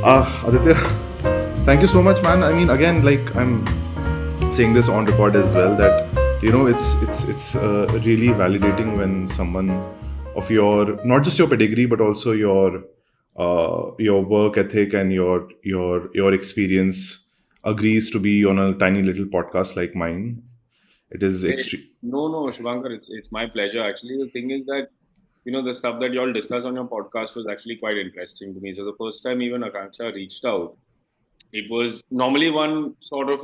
Aditya, thank you so much, man. I mean, again, like I'm saying this on record as well, that it's really validating when someone of your, not just your pedigree but also your work ethic and your experience agrees to be on a tiny little podcast like mine. It is Hey, extreme. no, Shubhankar, it's my pleasure. Actually, the thing is that the stuff that you all discuss on your podcast was actually quite interesting to me. So the first time even Akanksha reached out, it was normally one sort of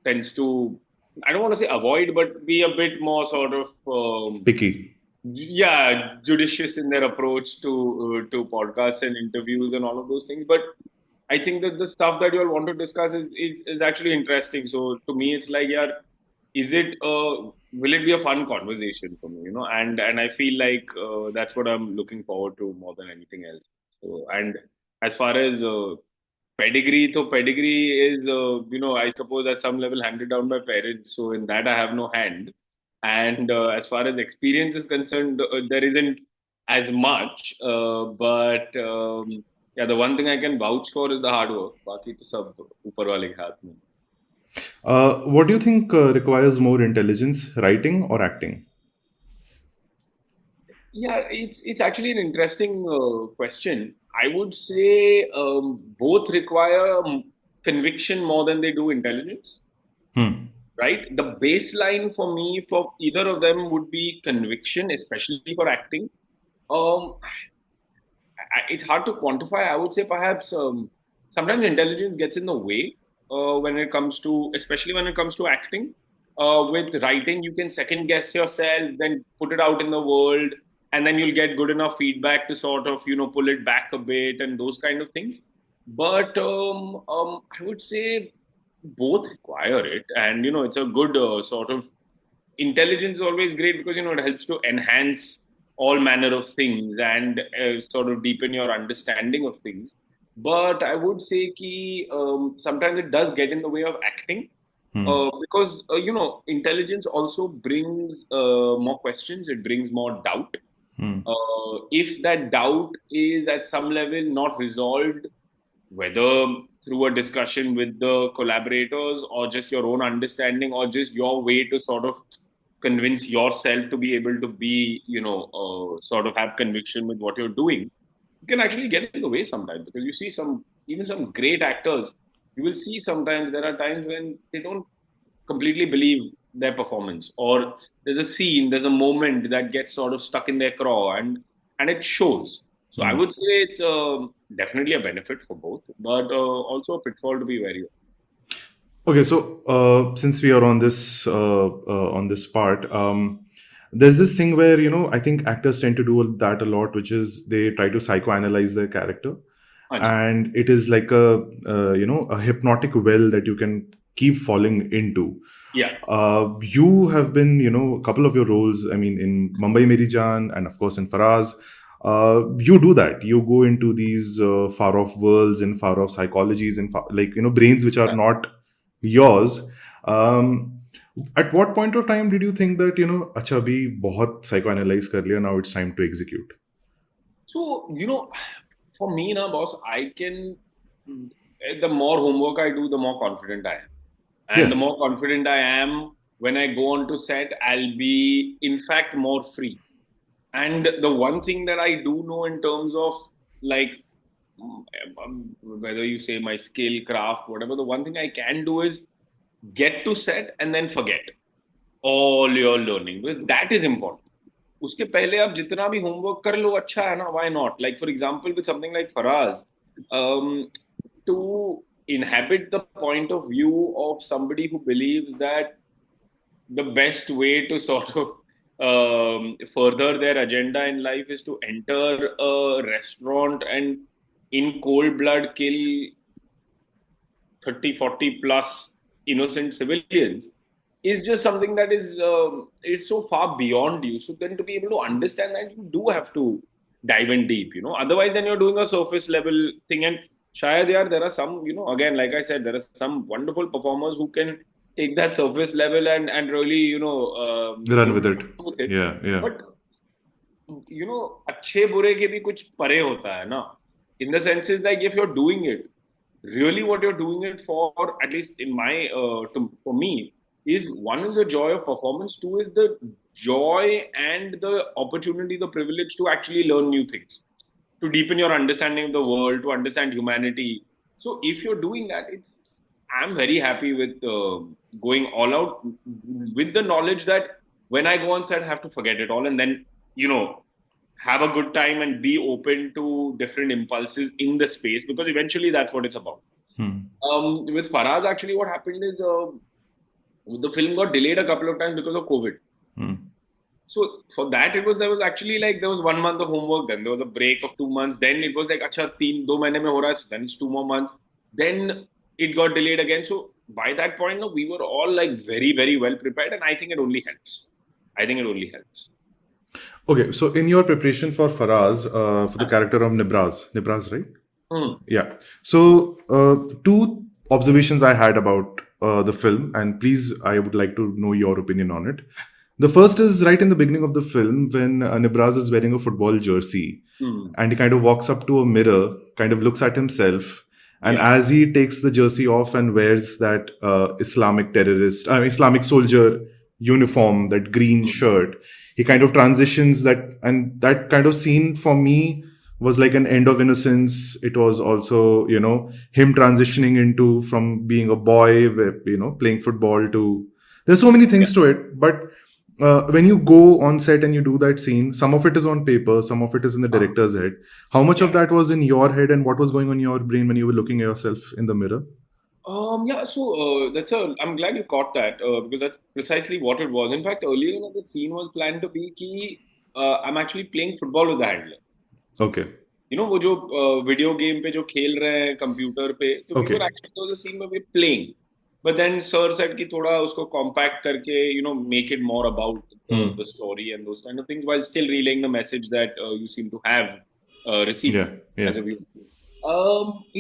tends to, I don't want to say avoid, but be a bit more sort of Picky. yeah, judicious in their approach to podcasts and interviews and all of those things. But I think that the stuff that you all want to discuss is actually interesting. So to me, it's like, yeah, is it will it be a fun conversation for me? And I feel like that's what I'm looking forward to more than anything else. So, and as far as pedigree is I suppose at some level handed down by parents. So in that I have no hand. And as far as experience is concerned, there isn't as much. But yeah, the one thing I can vouch for is the hard work. बाकी तो सब ऊपर वाले के हाथ में. What do you think requires more intelligence, writing or acting? Yeah, it's actually an interesting question. I would say both require conviction more than they do intelligence, Hmm. right? The baseline for me for either of them would be conviction, especially for acting. Um, it's hard to quantify. I would say perhaps sometimes intelligence gets in the way when it comes to, especially when it comes to acting. With writing, you can second guess yourself, then put it out in the world, and then you'll get good enough feedback to sort of pull it back a bit and those kind of things. But I would say both require it, and it's a good sort of intelligence is always great because it helps to enhance all manner of things and sort of deepen your understanding of things. But I would say ki sometimes it does get in the way of acting Hmm. because intelligence also brings more questions. It brings more doubt. Hmm. If that doubt is at some level not resolved, whether through a discussion with the collaborators or just your own understanding or just your way to sort of convince yourself to be able to be, sort of have conviction with what you're doing, you can actually get in the way sometimes because you see even some great actors, you will see sometimes there are times when they don't completely believe their performance or there's a scene, there's a moment that gets sort of stuck in their craw and it shows. So I Hmm. would say it's definitely a benefit for both, but also a pitfall to be wary of. Okay, so since we are on this part, there's this thing where I think actors tend to do that a lot, which is they try to psychoanalyze their character, Haan ji. and it is like a hypnotic well that you can keep falling into. Yeah. You have been, a couple of your roles. I mean, in Mumbai Meri Jaan and of course in Faraaz, you do that. You go into these far off worlds and far off psychologies and like brains which are Yeah. not yours. um, at what point of time did you think that अच्छा अभी बहुत psychoanalyze कर लिया, now it's time to execute? So, for me now, boss, I can, the more homework I do, the more confident I am. And Yeah. the more confident I am, when I go on to set, I'll be, in fact, more free. And the one thing that I do know in terms of like, whether you say my skill, craft, whatever, the one thing I can do is get to set and then forget all your learning. Because that is important. उसके पहले आप जितना भी homework कर लो अच्छा है ना why not like for example with something like Faraz to inhabit the point of view of somebody who believes that the best way to sort of further their agenda in life is to enter a restaurant and in cold blood kill 30, 40 plus innocent civilians is just something that is so far beyond you. So then to be able to understand that you do have to dive in deep, Otherwise, then you're doing a surface level thing. And shayad yaar, there are some, again, like I said, there are some wonderful performers who can take that surface level and really, Run do with it. with it. Yeah, yeah. But अच्छे बुरे के भी कुछ परे होता है ना. In the sense is like if you're doing it really what you're doing it for, at least in my for me, is one is the joy of performance, two is the joy and the opportunity, the privilege to actually learn new things, to deepen your understanding of the world, to understand humanity. So if you're doing that, it's I'm very happy with going all out with the knowledge that when I go on set, I have to forget it all and then have a good time and be open to different impulses in the space, because eventually that's what it's about. Hmm. With Faraaz, actually, what happened is the film got delayed a couple of times because of COVID. Hmm. So for that, there was actually like there was 1 month of homework, then there was a break of 2 months, then it was like acha 2 mahine mein ho raha hai, so then it's 2 more months, then it got delayed again. So by that point, no, we were all like very very well prepared, and I think it only helps. I think it only helps. Okay, so in your preparation for Faraz, for the character of Nibraz, right? Hmm. Yeah. So, two observations I had about the film, and please, I would like to know your opinion on it. The first is right in the beginning of the film when Nibraz is wearing a football jersey Hmm. and he kind of walks up to a mirror, kind of looks at himself, and Yeah. as he takes the jersey off and wears that Islamic soldier uniform, that green Hmm. shirt, he kind of transitions that, and that kind of scene for me was like an end of innocence. It was also, him transitioning into from being a boy, playing football to. There's so many Yeah. things to it, but when you go on set and you do that scene, some of it is on paper, some of it is in the Uh, director's head. How much of yeah. that was in your head, and what was going on in your brain when you were looking at yourself in the mirror? Yeah, so I'm glad you caught that because that's precisely what it was. In fact, earlier the scene was planned to be कि I'm actually playing football with the handler. Okay. वो जो video game पे जो खेल रहे हैं computer पे, तो we were Okay. Actually there was a scene where we playing, but then sir said कि थोड़ा उसको कॉम्पैक्ट करके make it more about the Hmm. Story and those kind of things while still relaying the message that you seem to have received Yeah. Yeah. as a viewer.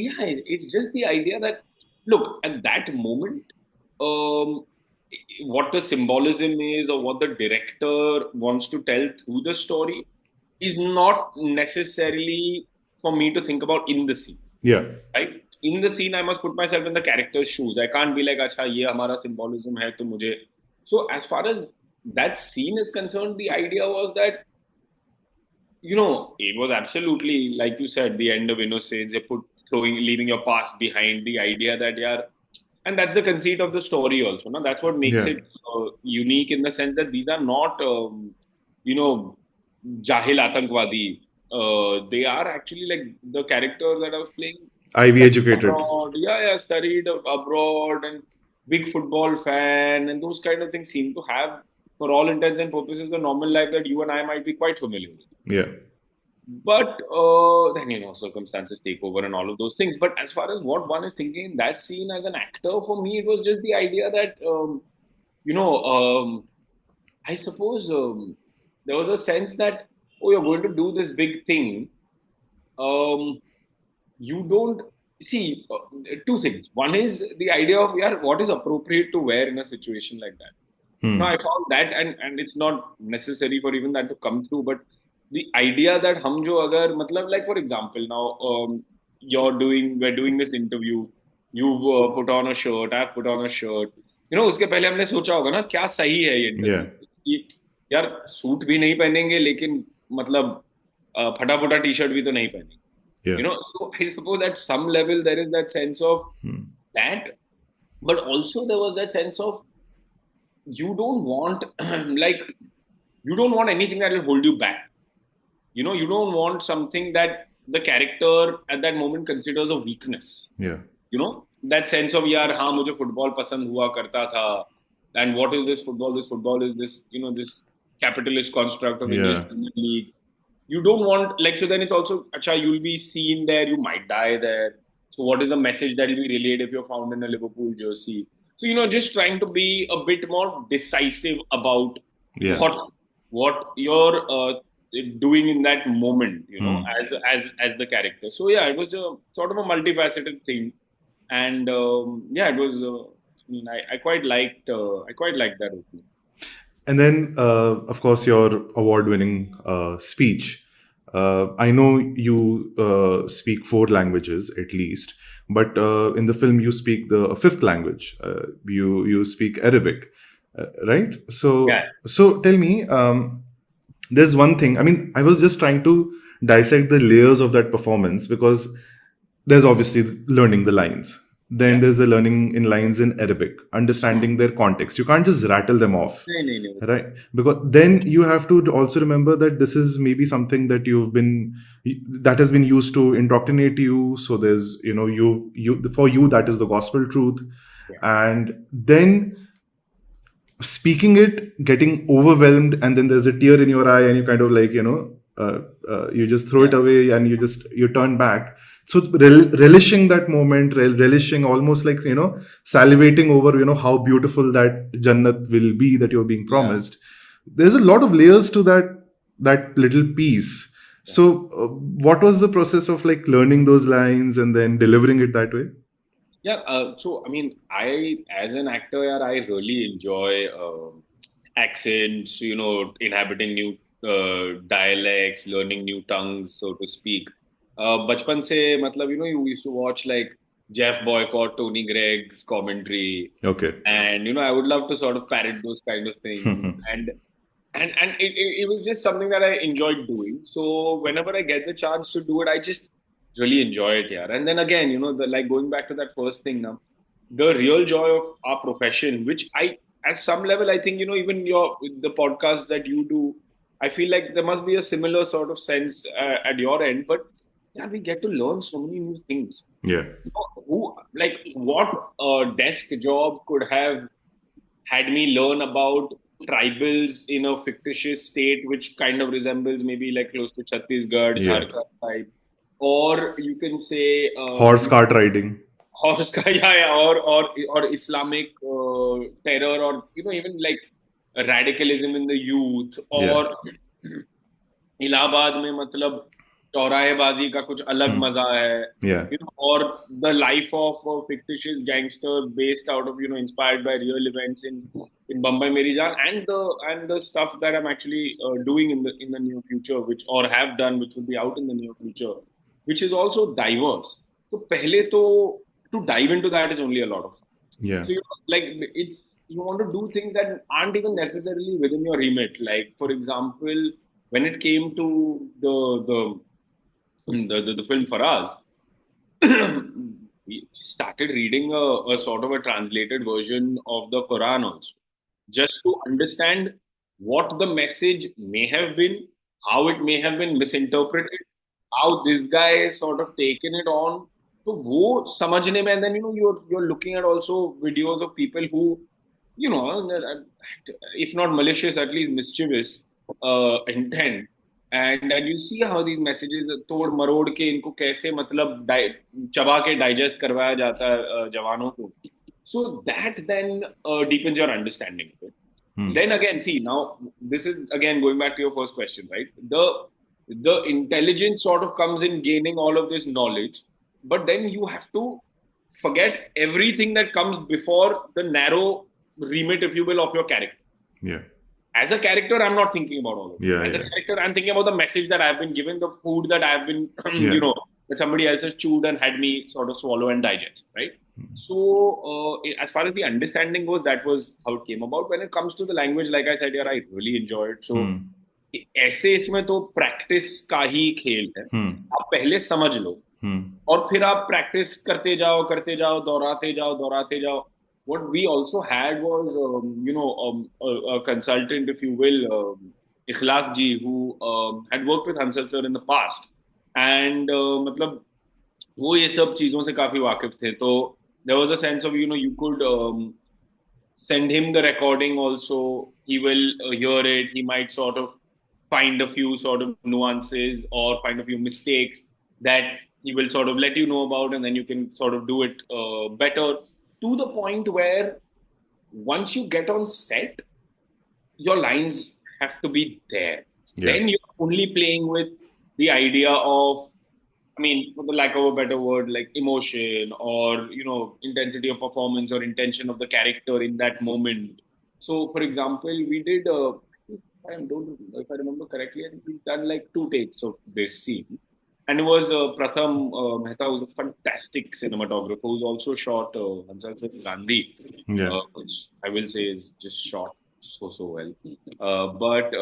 Yeah, it's just the idea that look at that moment, um, what the symbolism is or what the director wants to tell through the story is not necessarily for me to think about in the scene, Yeah. right? In the scene, I must put myself in the character's shoes. I can't be like, "Acha, ये हमारा symbolism है तो मुझे." So as far as that scene is concerned, the idea was that it was absolutely like you said, the end of innocence. They put leaving your past behind. The idea that yeah, and that's the conceit of the story also. No, that's what makes Yeah. it unique in the sense that these are not you know Jahil Atankwadi. They are actually like the character that I was playing Ivy studied educated. abroad. Yeah, yeah, studied abroad and big football fan, and those kind of things seem to have, for all intents and purposes, the normal life that you and I might be quite familiar with. Yeah. But then circumstances take over and all of those things. But as far as what one is thinking in that scene as an actor, for me, it was just the idea that you know. I suppose there was a sense that, oh, you're going to do this big thing. Um, you don't see two things. One is the idea of yeah, what is appropriate to wear in a situation like that. No, I Hmm. found that, and it's not necessary for even that to come through. But the idea that हम जो अगर मतलब like for example now we're doing this interview. You've put on a shirt. I've put on a shirt. उसके पहले हमने सोचा होगा ना क्या सही है ये Yeah. इंटरव्यू कि यार सूट भी नहीं पहनेंगे लेकिन मतलब फटा फटा टी शर्ट भी तो नहीं पहनेंगे. Yeah. So I suppose at some level there is that sense of Hmm. that, but also there was that sense of you don't want like you don't want anything that will hold you back. You don't want something that the character at that moment considers a weakness. Yeah. That sense of yaar हाँ मुझे football पसंद हुआ करता था, and what is this football? This football is this this capitalist construct of English Yeah. Premier League. You don't want like, so then it's also acha, you'll be seen there, you might die there. So what is the message that will be relayed if you're found in a Liverpool jersey? So just trying to be a bit more decisive about Yeah. what you're doing in that moment, Hmm. as the character. So yeah, it was a sort of a multifaceted thing, and yeah, it was. I quite liked. I quite liked that opening. And then, of course, your award-winning speech. I know you speak 4 languages at least, but in the film you speak the fifth language. You speak Arabic, right? Yeah. So tell me, there's one thing. I mean, I was just trying to dissect the layers of that performance, because there's obviously learning the lines. Then Yeah. there's the learning in lines in Arabic, understanding their context. You can't just rattle them off, नहीं नहीं नहीं. right? Because then you have to also remember that this is maybe something that that has been used to indoctrinate you. So there's, you for you that is the gospel truth, Yeah. and then speaking it, getting overwhelmed, and then there's a tear in your eye, and you kind of like, you just throw it Yeah. away, and you turn back. So relishing that moment, relishing, almost like, salivating over, how beautiful that Jannat will be that you're being Yeah. promised. There's a lot of layers to that little piece. Yeah. So what was the process of like learning those lines and then delivering it that way? Yeah, so I mean, as an actor, yeah, I really enjoy accents, inhabiting new dialects, learning new tongues, so to speak. बचपन से मतलब, you used to watch like Jeff Boycott, Tony Gregg's commentary, Okay. and I would love to sort of parrot those kind of things, and it was just something that I enjoyed doing. So whenever I get the chance to do it, I just really enjoy it, yeah. And then again, like going back to that first thing now, the real joy of our profession, which at some level, I think, even the podcast that you do, I feel like there must be a similar sort of sense at your end. But yeah, we get to learn so many new things. Yeah. What desk job could have had me learn about tribals in a fictitious state which kind of resembles maybe like close to Chhattisgarh, Yeah. Jharkhand type, or you can say Horse cart riding. horse, yeah, or Islamic terror, or even like radicalism in the youth, Yeah. or Allahabad में मतलब चौराहेबाजी का कुछ अलग मजा है, Yeah. or the life of a fictitious gangster based out of inspired by real events in Bambai Meri Jaan, and the stuff that I'm actually doing in the near future, which or have done, which will be out in the near future, which is also diverse. So पहले तो to dive into that is only a lot of fun. Yeah. So like you want to do things that aren't even necessarily within your remit. Like for example, when it came to the film Faraaz, we started reading a sort of a translated version of the Quran also, just to understand what the message may have been, how it may have been misinterpreted, how this guy is sort of taken it on. So वो समझने में, and then you're looking at also videos of people who, if not malicious, at least mischievous intent, and you see how these messages तोड़ मरोड़ के इनको कैसे मतलब चबा के digest करवाया जाता है जवानों को. So that then deepens your understanding of it. Then again, see, now this is again going back to your first question, right? The intelligence sort of comes in gaining all of this knowledge, but then you have to forget everything that comes before the narrow remit, if you will, of your character. Yeah. As a character, I'm not thinking about all of it. Yeah, As a yeah. character, I'm thinking about the message that I've been given, the food that I've been, Yeah. that somebody else has chewed and had me sort of swallow and digest, right? So, as far as the understanding goes, that was how it came about. When it comes to the language, like I said, I really enjoy it. So, ऐसे इसमें तो practice का ही खेल है. आप पहले समझ लो और फिर आप प्रैक्टिस करते जाओ, दोहराते जाओ. What we also had was, a consultant, if you will, Ikhlaq ji, who had worked with Hansal sir in the past, and मतलब वो ये सब चीजों से काफी वाकिफ थे. तो there was a sense of, you could send him the recording also. He will hear it. He might sort of find a few sort of nuances or find a few mistakes that he will sort of let you know about, and then you can sort of do it better, to the point where once you get on set, your lines have to be there. Yeah. Then you're only playing with the idea of, I mean, for the lack of a better word, like emotion or, intensity of performance or intention of the character in that moment. So, for example, we did if I remember correctly, I think we've done like 2 takes of this scene. And it was Pratham Mehta, who's a fantastic cinematographer, who's also shot Hansal Singh Gandhi, Yeah. which I will say is just shot so well. But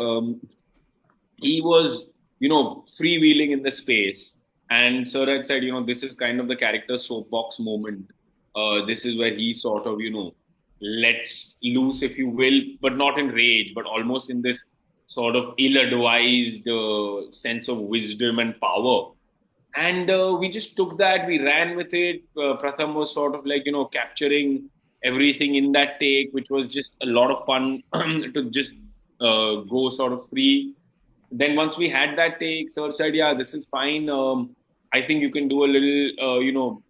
he was, freewheeling in the space. And Sir had said, this is kind of the character's soapbox moment. This is where he sort of, lets loose, if you will, but not in rage, but almost in this sort of ill-advised sense of wisdom and power. And we just took that, we ran with it. Pratham was sort of like, capturing everything in that take, which was just a lot of fun to just go sort of free. Then once we had that take, Sir said, yeah, this is fine. I think you can do a little,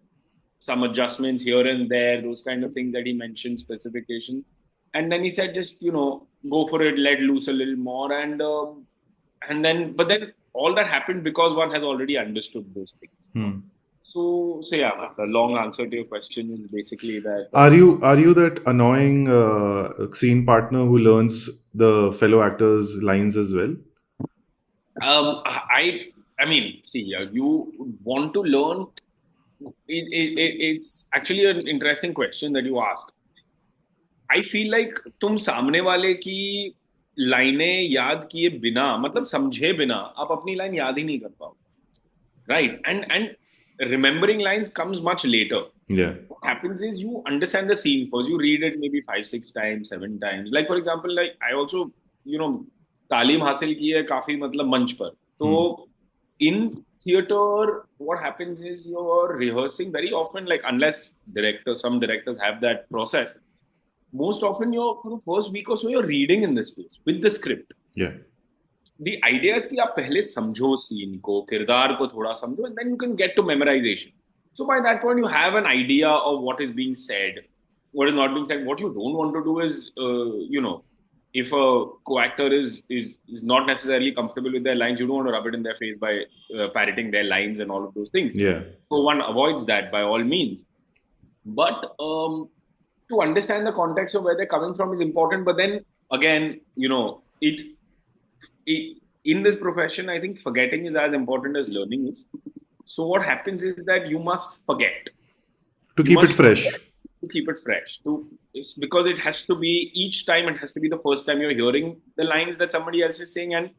some adjustments here and there, those kind of things that he mentioned, specifications. And then he said, just, go for it, let loose a little more. But then all that happened because one has already understood those things. Hmm. So yeah, the long answer to your question is basically that. Are you that annoying scene partner who learns the fellow actors' lines as well? I mean, see, you want to learn. It's actually an interesting question that you asked. I feel like तुम सामने वाले की लाइनें याद किए बिना, मतलब समझे बिना, आप अपनी लाइन याद ही नहीं कर पाओ, right? And remembering lines comes much later. Yeah. What happens is you understand the scene first. You read it maybe 5, 6 times, 7 times. Like for example, like I also, तालीम हासिल की है काफी मतलब मंच पर. तो in theater, what happens is you're rehearsing very often, like unless some directors have that process. Most often, for the first week or so, you're reading in this space with the script. Yeah. The idea is कि आप पहले समझो scene को, किरदार को थोड़ा समझो, and then you can get to memorization. So by that point, you have an idea of what is being said, what is not being said. What you don't want to do is, if a co-actor is not necessarily comfortable with their lines, you don't want to rub it in their face by parroting their lines and all of those things. Yeah. So one avoids that by all means. But to understand the context of where they're coming from is important. But then again, in this profession, I think forgetting is as important as learning is. So what happens is that you must forget. To keep it fresh. To keep it fresh. It's because it has to be, each time it has to be the first time you're hearing the lines that somebody else is saying and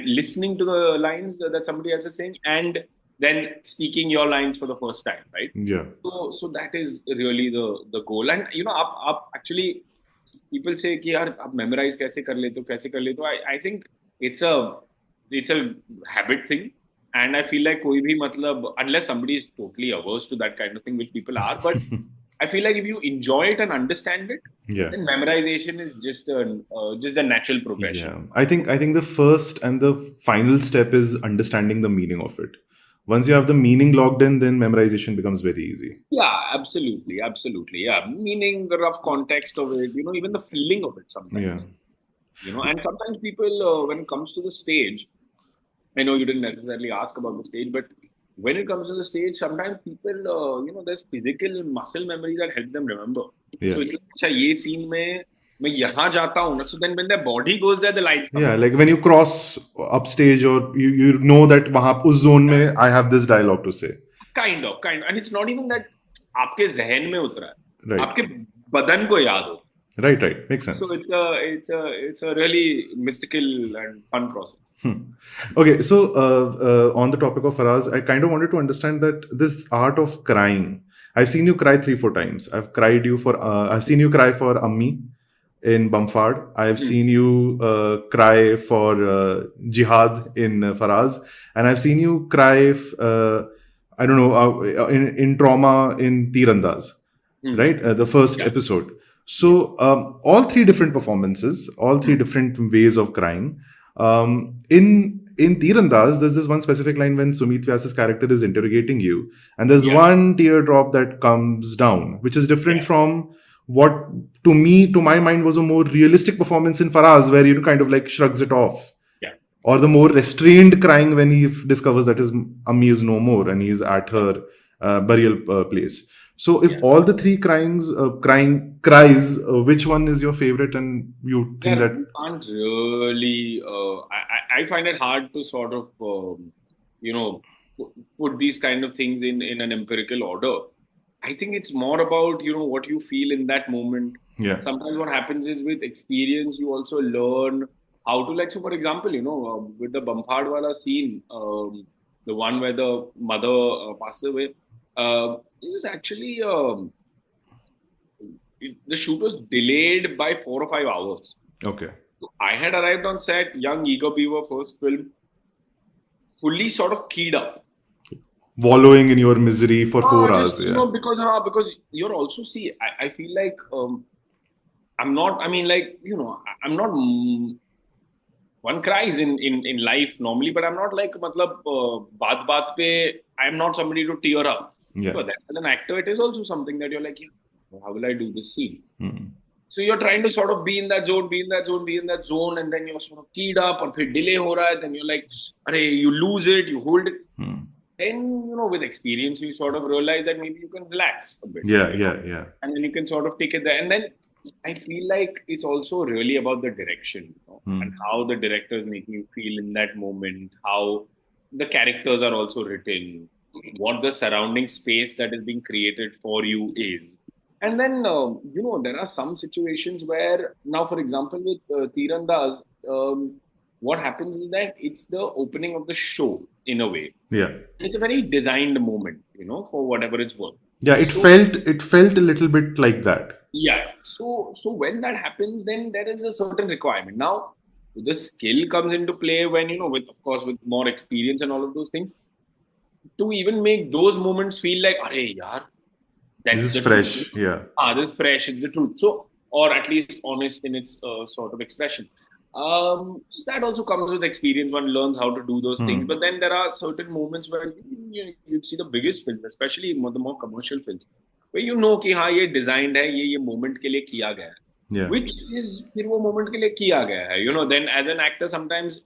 listening to the lines that somebody else is saying, and then speaking your lines for the first time, right? Yeah. So that is really the goal. And up actually people say कि यार आप memorize कैसे कर लेते हो. I think it's a habit thing, and I feel like कोई भी मतलब, unless somebody is totally averse to that kind of thing, which people are, but I feel like if you enjoy it and understand it, then memorization is just the natural progression. Yeah. I think the first and the final step is understanding the meaning of it. Once you have the meaning logged in, then memorization becomes very easy. Yeah, absolutely. Yeah, meaning, the rough context of it, even the feeling of it sometimes. Yeah. And sometimes people, when it comes to the stage, I know you didn't necessarily ask about the stage, but when it comes to the stage, sometimes people, there's physical muscle memory that help them remember. Yeah. So it's like, अच्छा ये scene में मैं यहाँ जाता हूँ ना, so then when their body goes there, the lines come. Yeah, like when you cross upstage, or you know that वहाँ उस zone में I have this dialogue to say. Kind of, and it's not even that आपके ज़हन में उतरा है, Right. आपके बदन को याद हो. Right, makes sense. So it's a really mystical and fun process. Okay, so on the topic of Faraaz, I kind of wanted to understand that this art of crying. I've seen you cry 3-4 times. I've seen you cry for Ammi in Bamfaad. I've seen you cry for Jihad in Faraaz, and I've seen you cry. I don't know, in trauma in Tirandaz, right? The first episode. So all 3 different performances, all 3 different ways of crying. In Tirandaz, there's this one specific line when Sumit Vyas's character is interrogating you, and there's one teardrop that comes down, which is different from what to my mind was a more realistic performance in Faraaz, where kind of like shrugs it off. Or the more restrained crying when he discovers that his Ammi is no more and he's at her burial place. So if Yeah. all the three cries, which one is your favorite, and you think Yeah, that? you can't really. I find it hard to sort of, you know, put these kind of things in an empirical order. I think it's more about what you feel in that moment. Yeah. Sometimes what happens is with experience you also learn how to, like. So, for example, with the Bamfaad wala scene, the one where the mother passes away, it was actually the shoot was delayed by 4 or 5 hours. Okay. I had arrived on set, young, eager beaver, first film, fully sort of keyed up. Wallowing in your misery for 4 hours. Just Yeah. because you're also see. I feel like I'm not. I mean, like I'm not. One cries in life normally, but I'm not like matlab baat pe. I'm not somebody to tear up. Yeah. So that as an actor, it is also something that you're like, yeah, how will I do this scene? Mm. So you're trying to sort of be in that zone, be in that zone, be in that zone, and then you're sort of keyed up, or फिर delay हो रहा है, then you're like, अरे, you lose it, you hold it. Mm. Then with experience, you sort of realize that maybe you can relax a bit. Yeah. Yeah. Yeah. And then you can sort of take it there. And then I feel like it's also really about the direction, and how the director is making you feel in that moment, how the characters are also written, what the surrounding space that is being created for you is. And then, there are some situations where, now, for example, with Tirandaz, what happens is that it's the opening of the show in a way. Yeah. It's a very designed moment, for whatever it's worth. Yeah. It felt a little bit like that. Yeah. So when that happens, then there is a certain requirement. Now, the skill comes into play when, with, of course, with more experience and all of those things, to even make those moments feel like, "Arey, yaar, This that's is the truth." fresh. Yeah. This is fresh, it's the truth. So, or at least honest in its sort of expression. So that also comes with experience. One learns how to do those things. But then there are certain moments where you'd see the biggest films, especially the more commercial films, where कि हाँ ये designed है, ये moment के लिए किया गया है. Yeah. Which is फिर वो moment के लिए किया गया है. Then as an actor, sometimes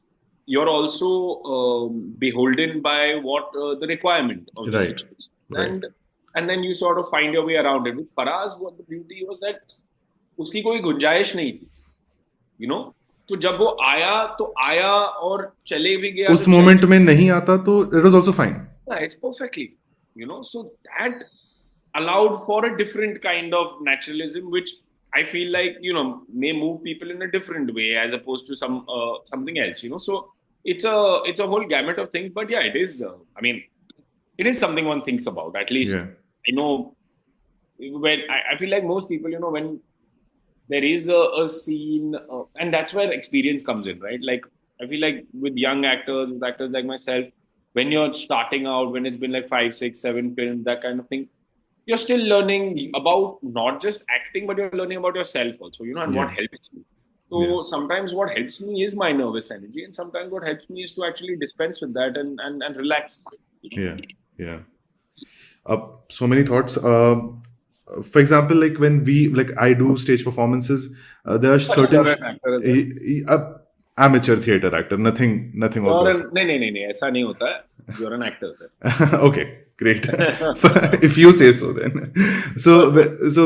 you're also beholden by what the requirement of the Right. situation. Right. And then you sort of find your way around it. With Faraaz, what the beauty was that उसकी कोई गुंजाइश नहीं थी. तो जब वो आया तो आया और चले भी गया. उस मोमेंट में नहीं आता तो it was also fine. Yeah, it's perfectly. So that allowed for a different kind of naturalism, which I feel like may move people in a different way as opposed to something else. So it's a whole gamut of things. But yeah, it is. I mean, it is something one thinks about. At least when I feel like most people, when there is a scene, and that's where experience comes in, right? Like I feel like with young actors, with actors like myself, when you're starting out, when it's been like 5, 6, 7 films, that kind of thing, you're still learning about not just acting, but you're learning about yourself also, and what helps you. So sometimes what helps me is my nervous energy, and sometimes what helps me is to actually dispense with that and relax. Yeah. So many thoughts. For example, like when I do stage performances, there are certain You're an actor as well. Amateur theater actor, nothing of those. नहीं, ऐसा नहीं होता है. You're an actor. Okay, great. If you say so, then. So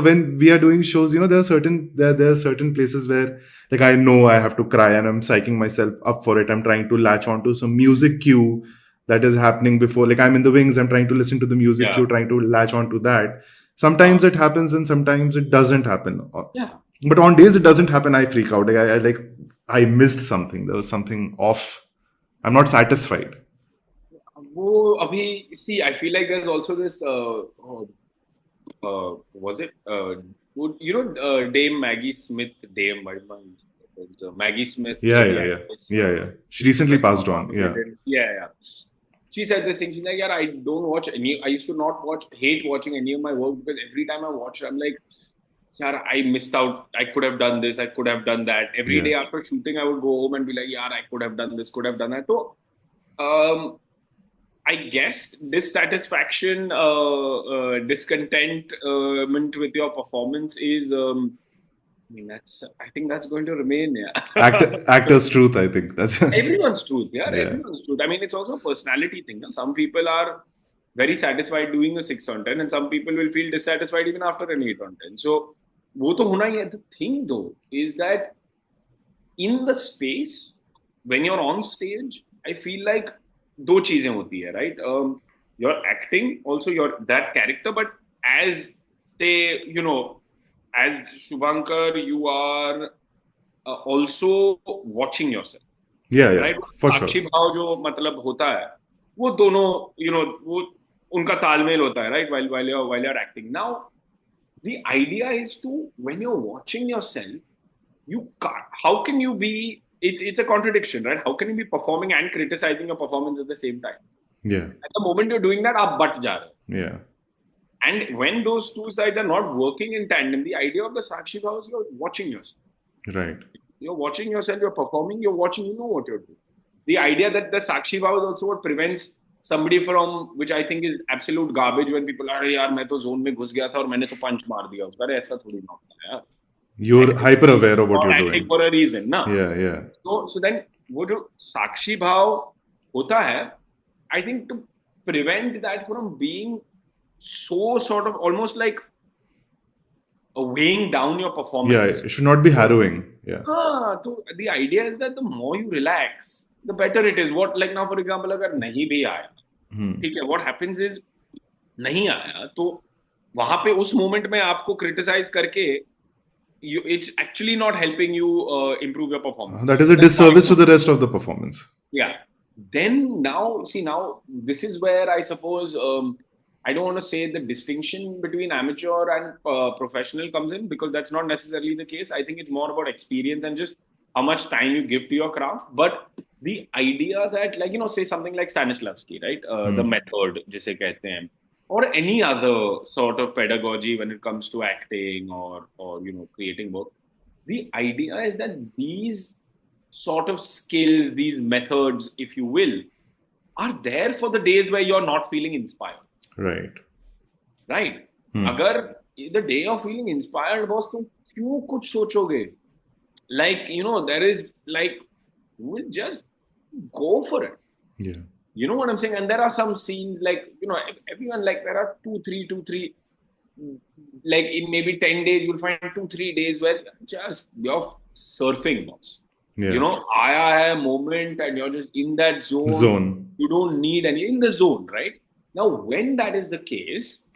when we are doing shows, there are certain places where, like, I know I have to cry and I'm psyching myself up for it. I'm trying to latch onto some music cue that is happening before. Like, I'm in the wings, I'm trying to listen to the music cue, trying to latch onto that. Sometimes it happens and sometimes it doesn't happen. Yeah. But on days it doesn't happen, I freak out. Like I missed something. There was something off. I'm not satisfied. See, I feel like there's also this. Was it? Dame Maggie Smith. Maggie Smith. Yeah. She recently passed on. Yeah. She said this thing. She's like, "Yeah, I don't watch any. I used to hate watching any of my work because every time I watch it, I'm like, yeah, I missed out. I could have done this. I could have done that. Every day after shooting, I would go home and be like, yeah, I could have done this. Could have done that." So, I guess dissatisfaction, discontentment with your performance is. I think that's going to remain. Yeah. Actor's truth. I think that's everyone's truth. Yeah, everyone's truth. I mean, it's also a personality thing. Some people are very satisfied doing a 6 on 10, and some people will feel dissatisfied even after an 8 on 10. So वो तो होना ही है. The thing though is that in the space when you're on stage, I feel like दो चीजें होती है, right? You're acting also, you're that character, but as say, as Shubhankar, you are also watching yourself, Yeah, yeah, right? for sure. साक्षी भाव जो मतलब होता है, वो दोनों, वो उनका तालमेल होता है, right? While you're acting. Now, the idea is to, when you're watching yourself, you can't, how can you be, it's a contradiction, right? How can you be performing and criticizing your performance at the same time? Yeah, At the moment you're doing that, आप but जा रहे हो. yeah, And when those two sides are not working in tandem, the idea of the Sakshi Bhav is you're watching yourself. right. You're watching yourself, you're performing, you're watching, you know what you're doing. The idea that the Sakshi Bhav is also what prevents somebody from, which I think is absolute garbage, when people are, yaar, मैं तो zone में घुस गया था और मैंने तो punch मार दिया उसका. अरे ऐसा थोड़ी ना होता है यार. You're hyper aware of what you're Acting doing. for a reason, ना. Yeah, yeah. So then वो जो साक्षी भाव होता है, I think to prevent that from being so sort of almost like weighing down your performance. Yeah, it should not be harrowing. Yeah. So the idea is that the more you relax, the better it is. What, like now for example, अगर नहीं भी आया, ठीक है, what happens is नहीं आया तो वहां पे उस मोमेंट में आपको क्रिटिसाइज करके it's actually not helping you improve your performance. That is a disservice to the rest of the performance. Yeah. Then now, see, now this is where I suppose I don't want to say the distinction between amateur and professional comes in, because that's not necessarily the case. I think it's more about experience and just how much time you give to your craft. But the idea that, like, say something like Stanislavski, right? The method, jise kehte hain, or any other sort of pedagogy when it comes to acting or creating work. The idea is that these sort of skills, these methods, if you will, are there for the days where you're not feeling inspired. Right. Right. Agar the day you're feeling inspired, boss, तुम क्यों कुछ सोचोगे? Like, there is like, we'll just go for it. Yeah. You know what I'm saying? And there are some scenes like, everyone, like there are two, three, like in maybe 10 days, you'll find 2-3 days where just you're surfing, boss. Yeah. Aaya hai moment and you're just in that zone. You don't need any, in the zone, right? Now, when that is the case,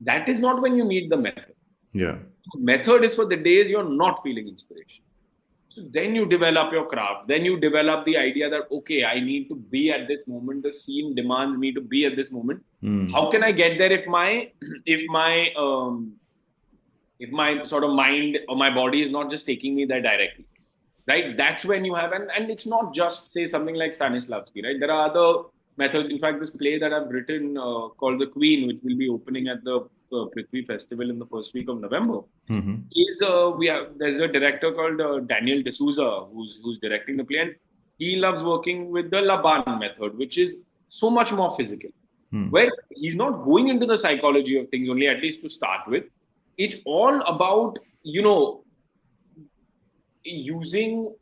that is not when you need the method. Yeah. The method is for the days you're not feeling inspiration. So then you develop your craft. Then you develop the idea that, okay, I need to be at this moment. The scene demands me to be at this moment. How can I get there if my sort of mind or my body is not just taking me there directly? Right? That's when you have, and it's not just, say, something like Stanislavski, right? There are other methods. In fact, this play that I've written called The Queen, which will be opening at the Prithvi Festival in the first week of November, there's a director called Daniel D'Souza who's directing the play, and he loves working with the Laban method, which is so much more physical, where he's not going into the psychology of things only, at least to start with. It's all about, using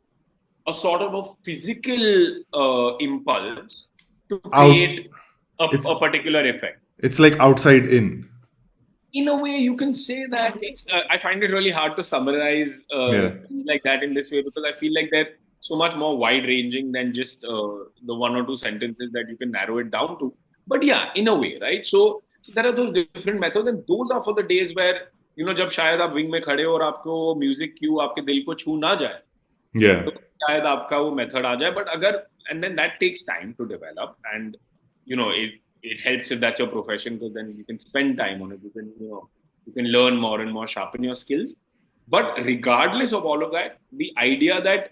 a sort of a physical impulse to create a particular effect. It's like outside in. In a way, you can say that. It's. I find it really hard to summarize things like that in this way, because I feel like they're so much more wide-ranging than just the 1 or 2 sentences that you can narrow it down to. But yeah, in a way, right? So there are those different methods, and those are for the days where, जब शायद आप wing में खड़े हो और आपको music Q आपके दिल को छू ना जाए, तो शायद आपका वो मेथड आ जाए. बट अगर, and then that takes time to develop, and it helps if that's your profession, because then you can spend time on it. You can learn more and more, sharpen your skills. But regardless of all of that, the idea that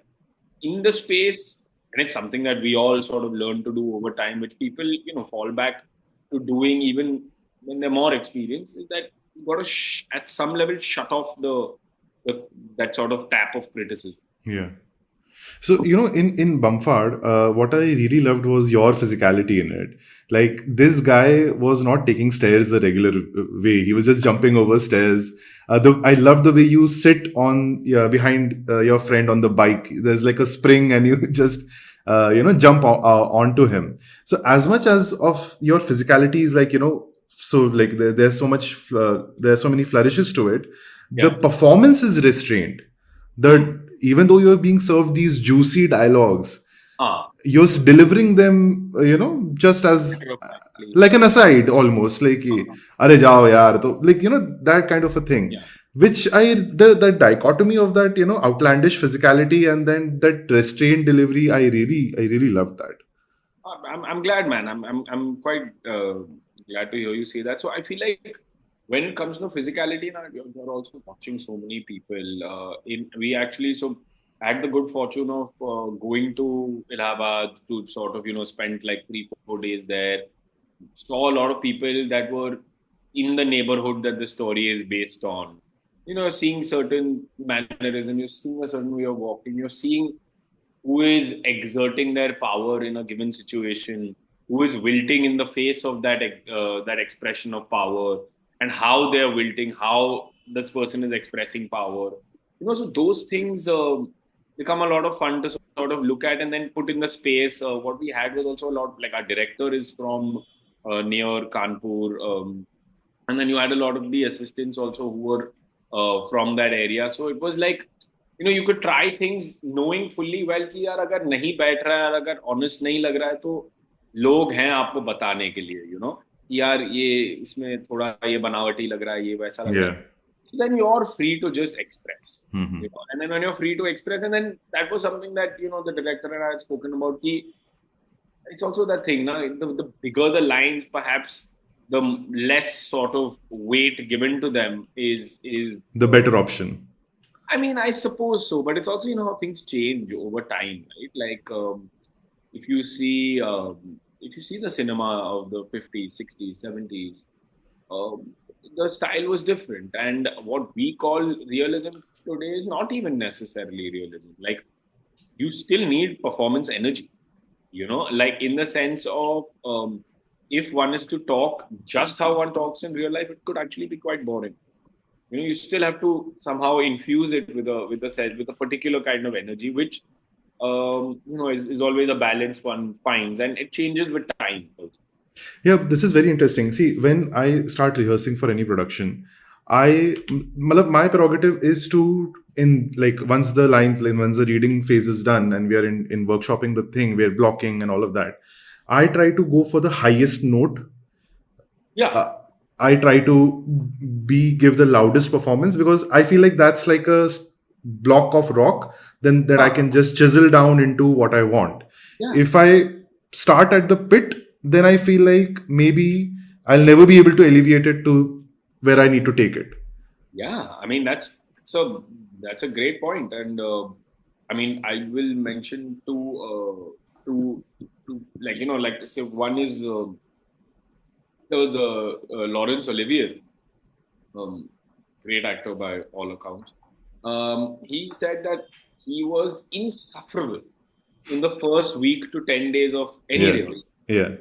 in the space, and it's something that we all sort of learn to do over time, which people fall back to doing even when they're more experienced, is that you got to at some level shut off that sort of tap of criticism. Yeah. So, in Bamfaad, what I really loved was your physicality in it. Like, this guy was not taking stairs the regular way. He was just jumping over stairs. I loved the way you sit behind your friend on the bike. There's like a spring, and you just, jump onto him. So as much as of your physicality is like, so like there's so much, there's so many flourishes to it. The Yeah. performance is restrained. Hmm. Even though you're being served these juicy dialogues, Ah. you're delivering them, just as Matter of factly. like an aside, almost like, "Arey jao yaar," to, like, that kind of a thing. Yeah. Which the dichotomy of that, outlandish physicality and then that restrained delivery, I really love that. I'm glad, man. I'm quite glad to hear you say that. So I feel like when it comes to physicality, now you're also watching so many people. In we actually so I had the good fortune of going to Allahabad to sort of spend like 3 4 days there. Saw a lot of people that were in the neighborhood that the story is based on. Seeing certain mannerism, you're seeing a certain way of walking, you're seeing who is exerting their power in a given situation, who is wilting in the face of that expression of power, and how they are wilting, how this person is expressing power. So those things become a lot of fun to sort of look at and then put in the space. What we had was also a lot like our director is from near Kanpur, and then you had a lot of the assistants also who were from that area. So it was like you could try things knowing fully well कि यार अगर नहीं बैठ रहा है और अगर honest नहीं लग रहा है तो लोग हैं आपको बताने के लिए कि यार ये इसमें थोड़ा ये बनावटी लग रहा है ये वैसा लग रहा है. Yeah. So then you're free to just express, Hmm. and then when you're free to express, and then that was something that the director and I had spoken about. Ki it's also that thing, na, the bigger the lines, perhaps the less sort of weight given to them is The better option. I mean, I suppose so, but it's also how things change over time, right? Like if you see the cinema of the 50s, 60s, 70s, the style was different, and what we call realism today is not even necessarily realism. Like you still need performance energy, like in the sense of if one is to talk just how one talks in real life, it could actually be quite boring. You still have to somehow infuse it with a particular kind of energy, which is always a balance one finds, and it changes with time also. Yeah, this is very interesting. See, when I start rehearsing for any production, my prerogative is to, in like, once the lines, like once the reading phase is done and we are in workshopping the thing, we're blocking and all of that. I try to go for the highest note. Yeah. I try to give the loudest performance because I feel like that's like a block of rock, then that I Huh. can just chisel down into what I want. Yeah. If I start at the pit, then I feel like maybe I'll never be able to elevate it to where I need to take it. Yeah, I mean that's a great point, and I mean I will mention two like like say one is there was Laurence Olivier, um, great actor by all accounts. He said that he was insufferable in the first week to 10 days of any Yeah. rehearsal. Yeah.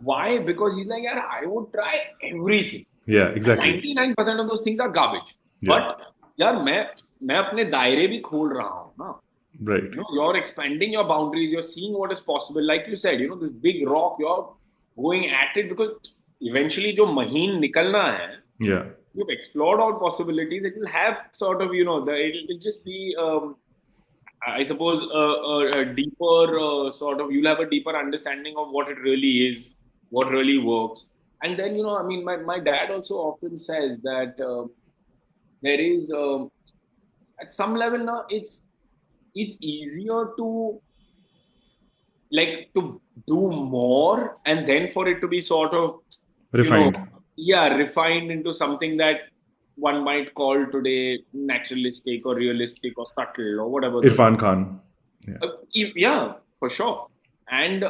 Why? Because he's like, yeah, I would try everything. Yeah, And exactly. 99% of those things are garbage. Yeah. But यार मैं अपने दायरे भी खोल रहा हूँ ना. Right. You're expanding your boundaries. You're seeing what is possible. Like you said, this big rock. You're going at it because eventually, जो महीन निकलना है, Yeah. you've explored all possibilities. It will have sort of it'll just be I suppose a deeper sort of you'll have a deeper understanding of what it really is, what really works. And then I mean my dad also often says that there is at some level now it's easier to like to do more and then for it to be sort of Refined. refined into something that one might call today naturalistic or realistic or subtle or whatever Irfan Khan. Yeah. yeah, for sure. And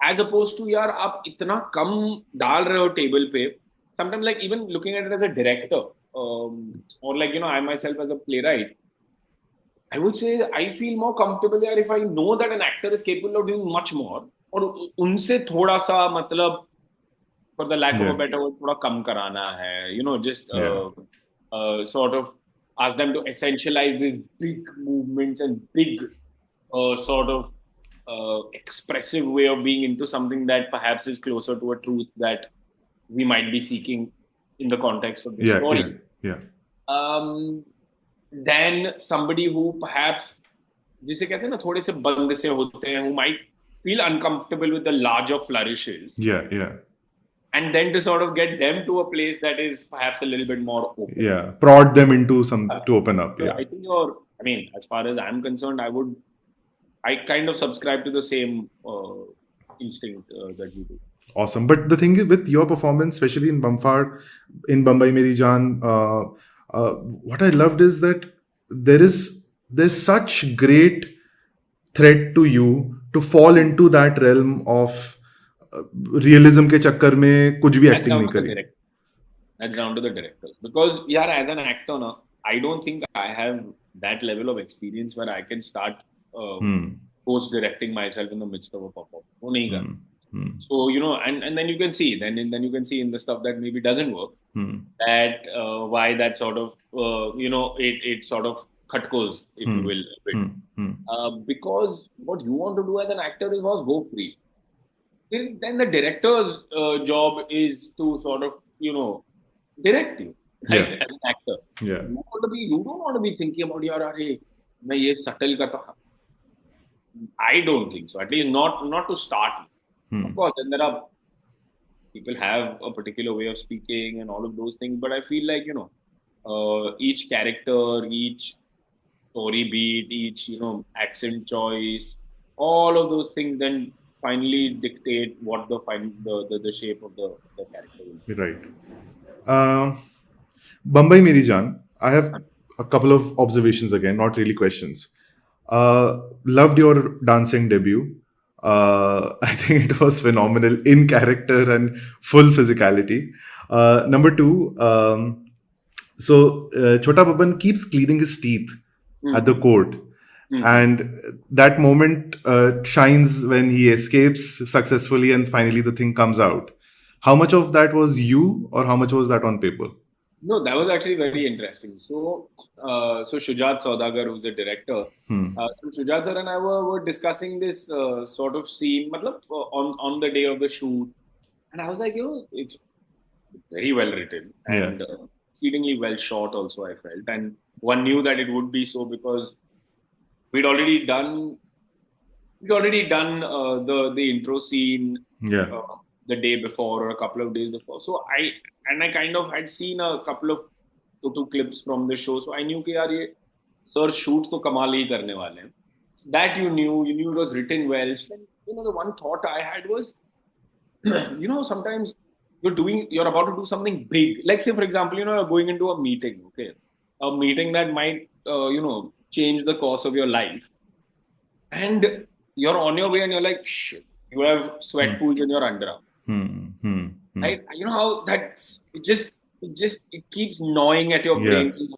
as opposed to यार आप इतना कम डाल रहे हो table पे, sometimes like even looking at it as a director or like I myself as a playwright, I would say I feel more comfortable यार if I know that an actor is capable of doing much more और उनसे थोड़ा सा मतलब for the lack of a Yeah. better word थोड़ा कम कराना है, just Yeah. sort of ask them to essentialize these big movements and big sort of expressive way of being into something that perhaps is closer to a truth that we might be seeking in the context of the story. Yeah. Than somebody who perhaps, जिसे कहते हैं ना थोड़े से बंद से होते हैं, who might feel uncomfortable with the larger flourishes. Yeah. And then to sort of get them to a place that is perhaps a little bit more open. Yeah. Prod them into to open up. So Yeah. I think as far as I'm concerned, I kind of subscribe to the same instinct that you do. Awesome. But the thing is, with your performance, especially in Bamfaad, in Bambai Meri Jaan, what I loved is that there's such great threat to you to fall into that realm of realism के चक्कर में कुछ भी acting नहीं करी. That's down to the directors. Because as an actor, I don't think I have that level of experience where I can start post-directing myself in the midst of a performance. वो नहीं करना. So and then you can see, then you can see in the stuff that maybe doesn't work, that why that sort of it sort of khatkos, if you will, a bit. Because what you want to do as an actor was go free. Then the director's job is to sort of direct you, right? As an actor. Yeah. You don't want to be thinking about यार मैं ये subtle करता हूँ. I don't think so. At least not to start. Of course, then there are people have a particular way of speaking and all of those things, but I feel like each character, each story beat, each accent choice, all of those things then finally dictate what the shape of the character will be. Right. Bambai Meri Jaan, I have a couple of observations again, not really questions. Loved your dancing debut. I think it was phenomenal in character and full physicality. Number two, so Chhota Babban keeps cleaning his teeth at the court. And that moment shines when he escapes successfully and finally the thing comes out. How much of that was you or how much was that on paper? No, that was actually very interesting. So Shujat Saudagar, who's the director, Shujat sir and I were discussing this sort of scene on the day of the shoot. And I was like, it's very well written and exceedingly well shot also, I felt. And one knew that it would be so because we'd already done the intro scene the day before or a couple of days before. So I kind of had seen a couple of photo clips from the show. So I knew कि यार ये sir shoot तो कमाल ही करने वाले हैं. That you knew it was written well. So then, the one thought I had was, sometimes you're about to do something big. Like say for example, you're going into a meeting, okay, a meeting that might change the course of your life, and you're on your way and you're like, shit, you have sweat pools in your underarm. Right? You know how that it keeps gnawing at your brain.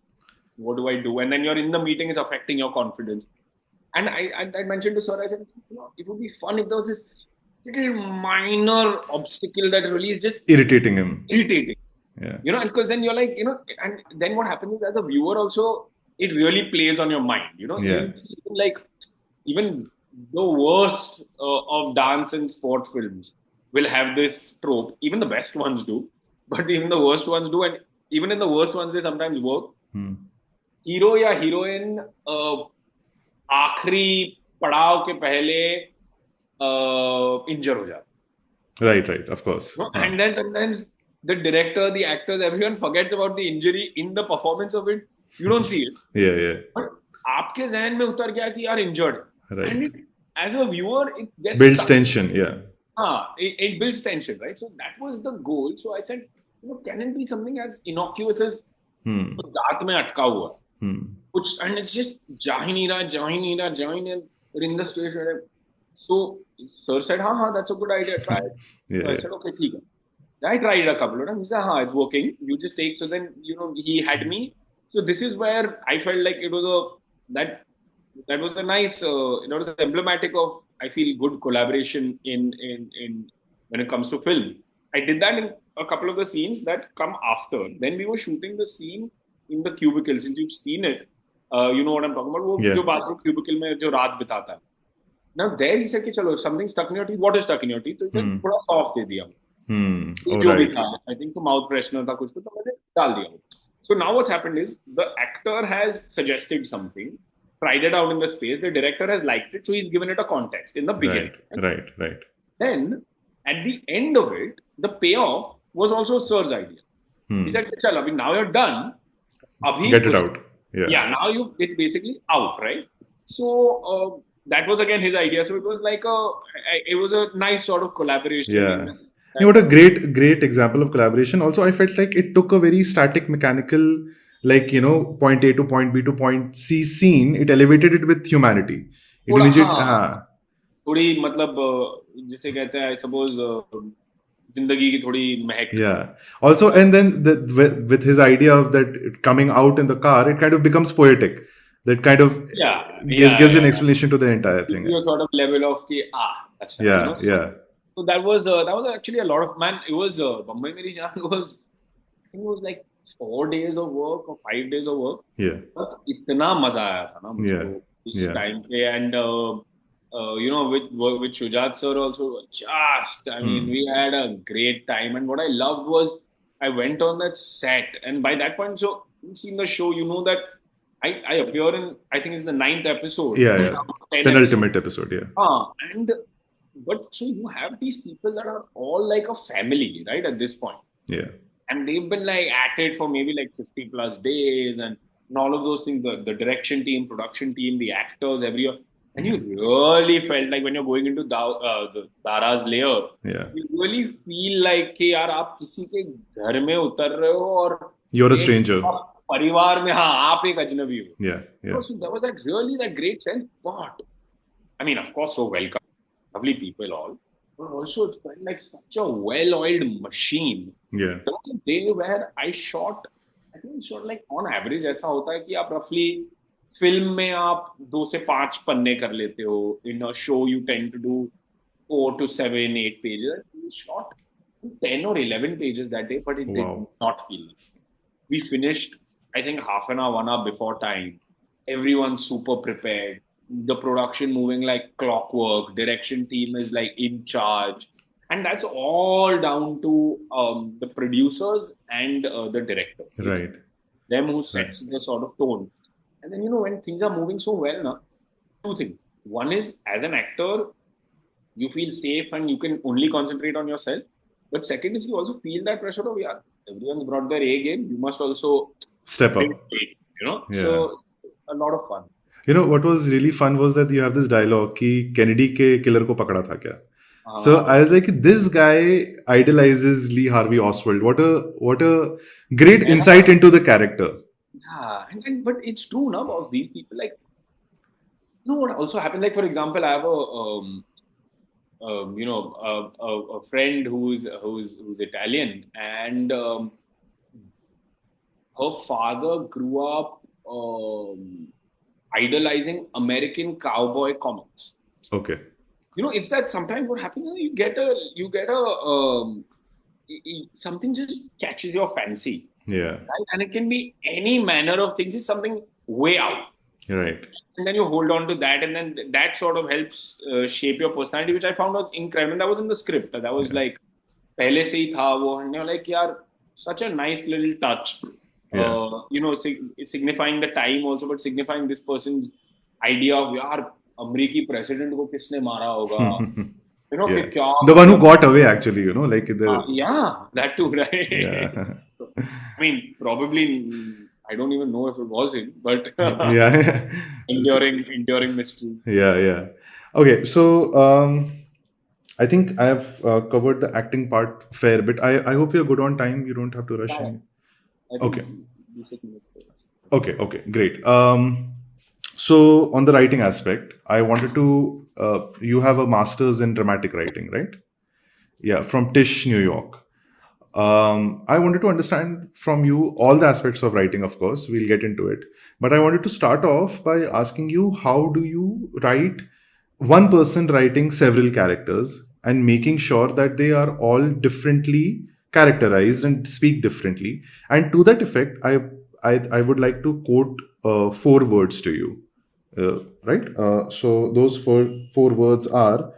What do I do? And then you're in the meeting, it's affecting your confidence. And I mentioned to sir, I said, it would be fun if there was this little minor obstacle that really is just irritating him. Yeah. And because then you're like, and then what happens is as a viewer also, it really plays on your mind. Even the worst of dance and sport films will have this trope. Even the best ones do, but even the worst ones do, and even in the worst ones, they sometimes work. Hero या heroine आखिरी पड़ाव के पहले injure हो जाता. Right, of course. And then sometimes the director, the actors, everyone forgets about the injury in the performance of it. You don't see it. Yeah. But आपके ज़हन में उतर गया कि यार injured. Right. And as a viewer, it gets builds tension. Yeah. It builds tension, right? So that was the goal. So I said, can it be something as innocuous as दांत में अटका हुआ? And it's just जा ही नहीं रहा, we're in the station. So sir said, that's a good idea, try it. So I said, okay, ठीक है. I tried it a couple of times. He said, it's working. You just take. So then, he had me. So this is where I felt like it was that was a nice, it was emblematic of, I feel, good collaboration in when it comes to film. I did that in a couple of the scenes that come after. Then we were shooting the scene in the cubicle. Since you've seen it, you know what I'm talking about. वो जो bathroom cubicle में जो रात बिताता है. Now there he said कि चलो if something stuck in your teeth, what is stuck in your teeth? तो he said थोड़ा soft दे दिया, ये Oh, जो भी right. था, I think तो माउथ फ्रेशनर था कुछ तो मैंने डाल दिया. So now what's happened is the actor has suggested something, tried it out in the space, the director has liked it, so he's given it a context in the Right, beginning. Right? right. Then at the end of it, the payoff was also Sir's idea. He said, "Chal, abhi now you're done. Abhi Get it out. Yeah. yeah, now it's basically out, right?" So that was again his idea. So it was like it was a nice sort of collaboration. Yeah. What a great example of collaboration. Also, I felt like it took a very static, mechanical, like, point A to point B to point C scene. It elevated it with humanity. It थोड़ा immediate. हाँ थोड़ी मतलब जिसे कहते हैं I suppose जिंदगी की थोड़ी महक. Yeah. Also, and then with his idea of that it coming out in the car, it kind of becomes poetic. That kind of gives an explanation to the entire thing. Your sort of level of ki, अच्छा, Yeah, yeah. So that was actually a lot of man. It was Bambai Meri Jaan was, I think it was like 4 days of work or 5 days of work. Yeah. But इतना मजा आया था ना मुझको उस time पे, and with Shujat sir also, just I mean we had a great time, and what I loved was I went on that set, and by that point, so you've seen the show, you know that I appear in, I think it's the 9th episode. Yeah. Penultimate episode, yeah. And but so you have these people that are all like a family, right? At this point. Yeah. And they've been like at it for maybe like 50 plus days, and all of those things, the direction team, production team, the actors, everyone. And you really felt like when you're going into the Dara's lair, you really feel like कि यार आप किसी के घर में उतर रहे हो और you're a stranger. परिवार में आप एक अजनबी हो. Yeah. So there was that great sense. But I mean, of course, so welcome, lovely people all. But also it felt like such a well-oiled machine. Yeah. There was a day where I shot like on average ऐसा होता है कि आप roughly film में आप 2 से 5 पन्ने कर लेते हो. In a show you tend to do 4 to 7, 8 pages. We shot 10 or 11 pages that day, but it did not feel. We finished, I think, half an hour, 1 hour before time. Everyone's super prepared. The production moving like clockwork. Direction team is like in charge. And that's all down to the producers and the director. Right. It's them who sets the sort of tone. And then, when things are moving so well, now, 2 things. One is, as an actor, you feel safe and you can only concentrate on yourself. But second is, you also feel that pressure of, everyone's brought their A game. You must also step up. So a lot of fun. What was really fun was that you have this dialogue कि Kennedy के killer को पकड़ा था क्या? So I was like, this guy idolizes Lee Harvey Oswald. What a great insight into the character. Yeah, but it's true now, boss. These people, like, what also happened? Like, for example, I have a friend who's Italian, and her father grew up idolizing American cowboy comics. Okay. It's that sometimes what happens, you get a something just catches your fancy. Yeah. Right? And it can be any manner of things. It's something way out. Right. And then you hold on to that, and then that sort of helps shape your personality, which I found was incredible. And that was in the script. That was like, पहले से ही था वो, and you're like, यार, such a nice little touch. Signifying the time also, but signifying this person's idea of, यार, अमेरिकी president को किसने मारा होगा. The one who got away, actually, like that too, right? Yeah. I mean, probably, I don't even know if it was him, but yeah, enduring mystery. Yeah. Okay, so I think I have covered the acting part fair bit. I hope you're good on time. You don't have to rush in. Okay. Okay, great. So on the writing aspect, I wanted to, you have a master's in dramatic writing, right? Yeah, from Tisch, New York. I wanted to understand from you all the aspects of writing, of course, we'll get into it. But I wanted to start off by asking you, how do you write one person writing several characters and making sure that they are all differently characterized and speak differently? And to that effect, I would like to quote 4 words to you. right? So those four words are: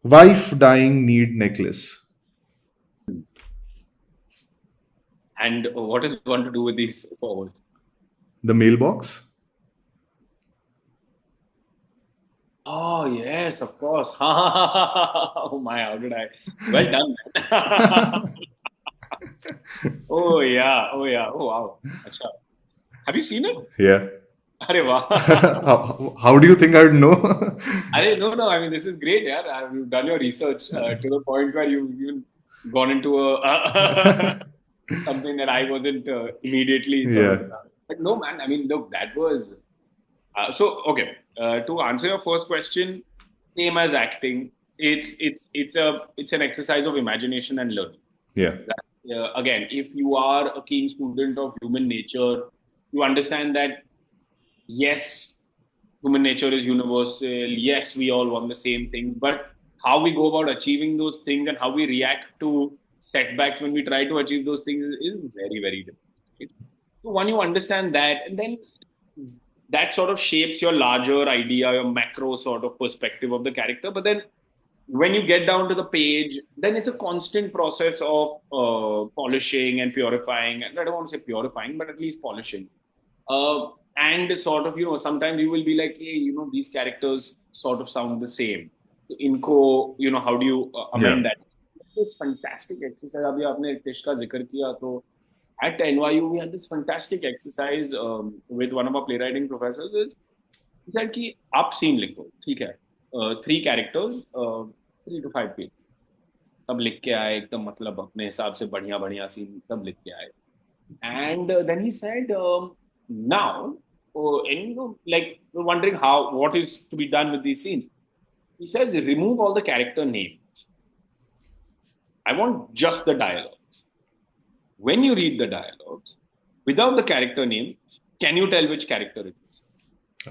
wife dying, need necklace. And what is one to do with these forwards? The mailbox. Oh yes, of course. Oh my, how did I? Well done, man. Oh yeah, oh yeah, oh wow. Acha. Have you seen it? Yeah. Arey wow. How do you think I would know? No. I mean, this is great, yeah. You've done your research to the point where you've even gone into something that I wasn't immediately sort of. Yeah. But no, man. I mean, look, that was okay. To answer your first question, same as acting. It's an exercise of imagination and learning. Yeah. Again, if you are a keen student of human nature, you understand that yes, human nature is universal. Yes, we all want the same thing, but how we go about achieving those things and how we react to setbacks when we try to achieve those things is very, very different. Right? So, when you understand that, and then that sort of shapes your larger idea, your macro sort of perspective of the character. But then when you get down to the page, then it's a constant process of polishing and purifying. And I don't want to say purifying, but at least polishing. And sort of, sometimes you will be like, hey, these characters sort of sound the same. Inko, how do you Yeah. amend that? This fantastic exercise. अभी आपने टिश का जिक्र किया तो at NYU we had this fantastic exercise with one of our playwriting professors. He said कि आप scene लिखो, ठीक है? 3 characters, 3 to 5 pages. सब लिख के आए एकदम मतलब अपने हिसाब से बढ़िया बढ़िया सीन सब लिख के आए. And then he said, now, and like we're wondering what is to be done with these scenes. He says, remove all the character names. I want just the dialogues. When you read the dialogues, without the character names, can you tell which character it is?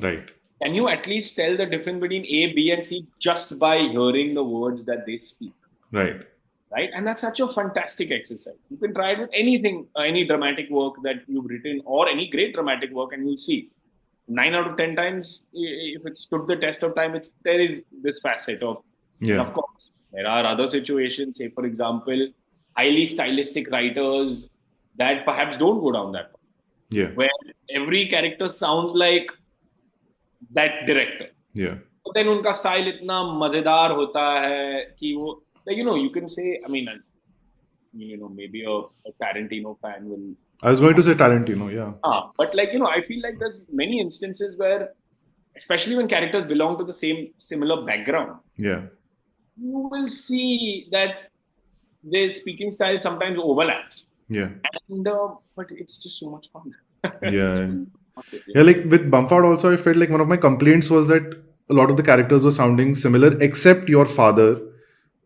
Right. Can you at least tell the difference between A, B, and C just by hearing the words that they speak? Right. Right? And that's such a fantastic exercise. You can try it with anything, any dramatic work that you've written or any great dramatic work, and you'll see 9 out of 10 times, if it stood the test of time, there is this facet of, Yeah. and of course, there are other situations, say, for example, highly stylistic writers that perhaps don't go down that path, Yeah. where every character sounds like that director. Yeah. But then उनका style इतना मजेदार होता है कि वो, like, you can say, I mean, maybe a Tarantino fan will. I was going to say Tarantino. Yeah. But like, I feel like there's many instances where, especially when characters belong to the similar background, Yeah. you will see that their speaking style sometimes overlaps. Yeah. And but it's just so much fun. Yeah. Yeah, like with Bamfaad also, I felt like one of my complaints was that a lot of the characters were sounding similar, except your father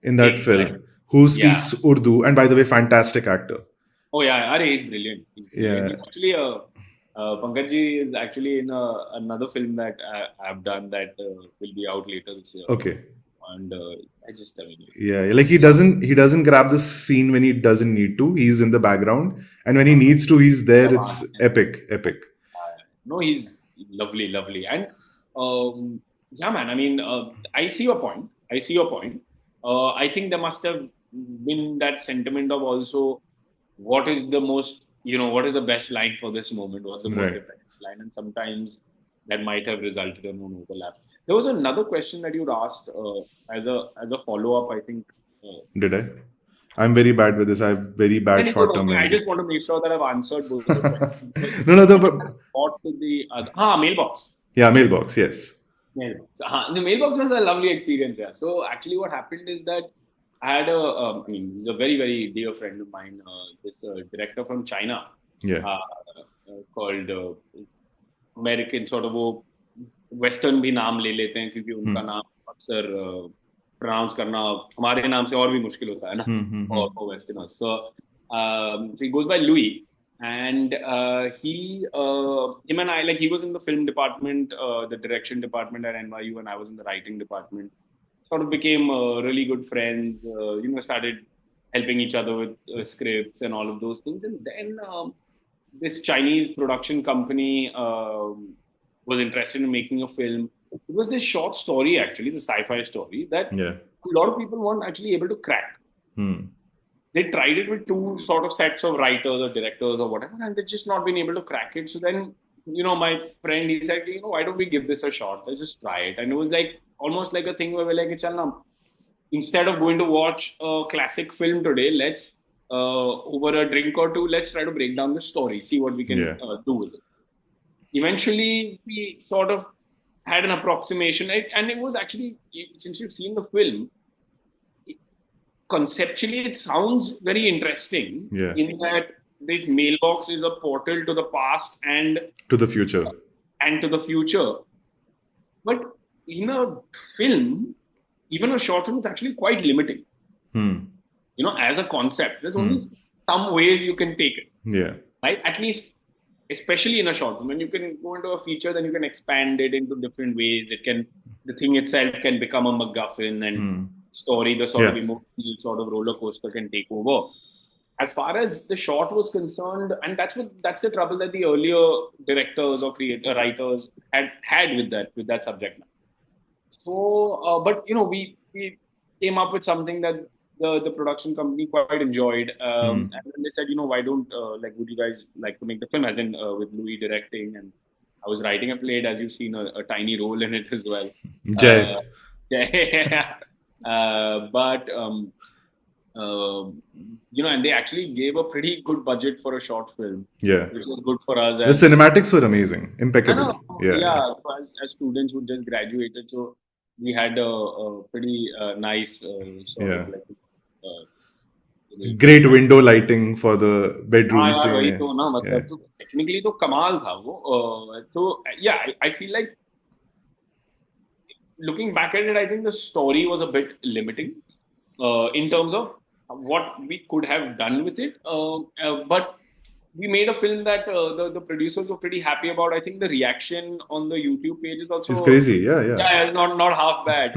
in that Exactly. film, who speaks Urdu, and by the way, fantastic actor. Oh yeah, Are he's brilliant. He's Yeah. He's actually, Pankaj ji is actually in another film that I've done that will be out later this year. Okay. And I mean, Yeah, like he doesn't grab the scene when he doesn't need to. He's in the background, and when he needs to, he's there. It's epic. no, he's lovely. And yeah, man. I mean, I see your point. I think there must have been that sentiment of also what is the most, what is the best line for this moment? What's the most Right. effective line? And sometimes that might have resulted in an overlap. There was another question that you'd asked as a follow up. I think. Did I? I'm very bad with this. I have very bad short-term I memory. just want to make sure that I've answered both the questions. No, but What to the mailbox. yeah, mailbox. Yes. Mailbox. The mailbox was a lovely experience. Yeah. So actually, what happened is that I had he's a very, very dear friend of mine. This director from China. Yeah. Called American, sort of वो Western भी नाम ले लेते हैं क्योंकि उनका नाम अक्सर pronounce करना हमारे नाम से और भी मुश्किल होता है ना for Westerners. So he goes by Louis. And him and I, like, he was in the film department, the direction department at NYU, and I was in the writing department. Sort of became really good friends. Started helping each other with scripts and all of those things. And then this Chinese production company was interested in making a film. It was this short story, actually, the sci-fi story that Yeah. a lot of people weren't actually able to crack. They tried it with two sort of sets of writers or directors or whatever, and they've just not been able to crack it. So then, my friend, he said, why don't we give this a shot? Let's just try it. And it was like almost like a thing where we're like, "Chal na, instead of going to watch a classic film today, let's over a drink or two, let's try to break down the story, see what we can do with it." Eventually, we sort of had an approximation, and it was actually, since you've seen the film, conceptually it sounds very interesting. In that this mailbox is a portal to the past and to the future. But in a film, even a short film, is actually quite limiting. As a concept, there's only some ways you can take it. Right? At least, especially in a short film, when you can go into a feature, then you can expand it into different ways. The thing itself can become a MacGuffin, and story, the sort of emotional sort of roller coaster can take over. As far as the short was concerned, and that's the trouble that the earlier directors or writers had with that subject matter. So, but we came up with something that the production company quite enjoyed, and then they said, why don't would you guys like to make the film, as in with Louis directing, and I was writing a play, as you've seen, a tiny role in it as well. Jay. But and they actually gave a pretty good budget for a short film. Which was good for us. The cinematics were amazing, impeccable. So as students who just graduated, so we had a pretty nice sort of great window lighting for the bedrooms. Technically, तो कमाल था वो. So yeah, I feel like, looking back at it, I think the story was a bit limiting in terms of what we could have done with it. But we made a film that the producers were pretty happy about. I think the reaction on the YouTube page is also... It's crazy, Yeah, not half bad.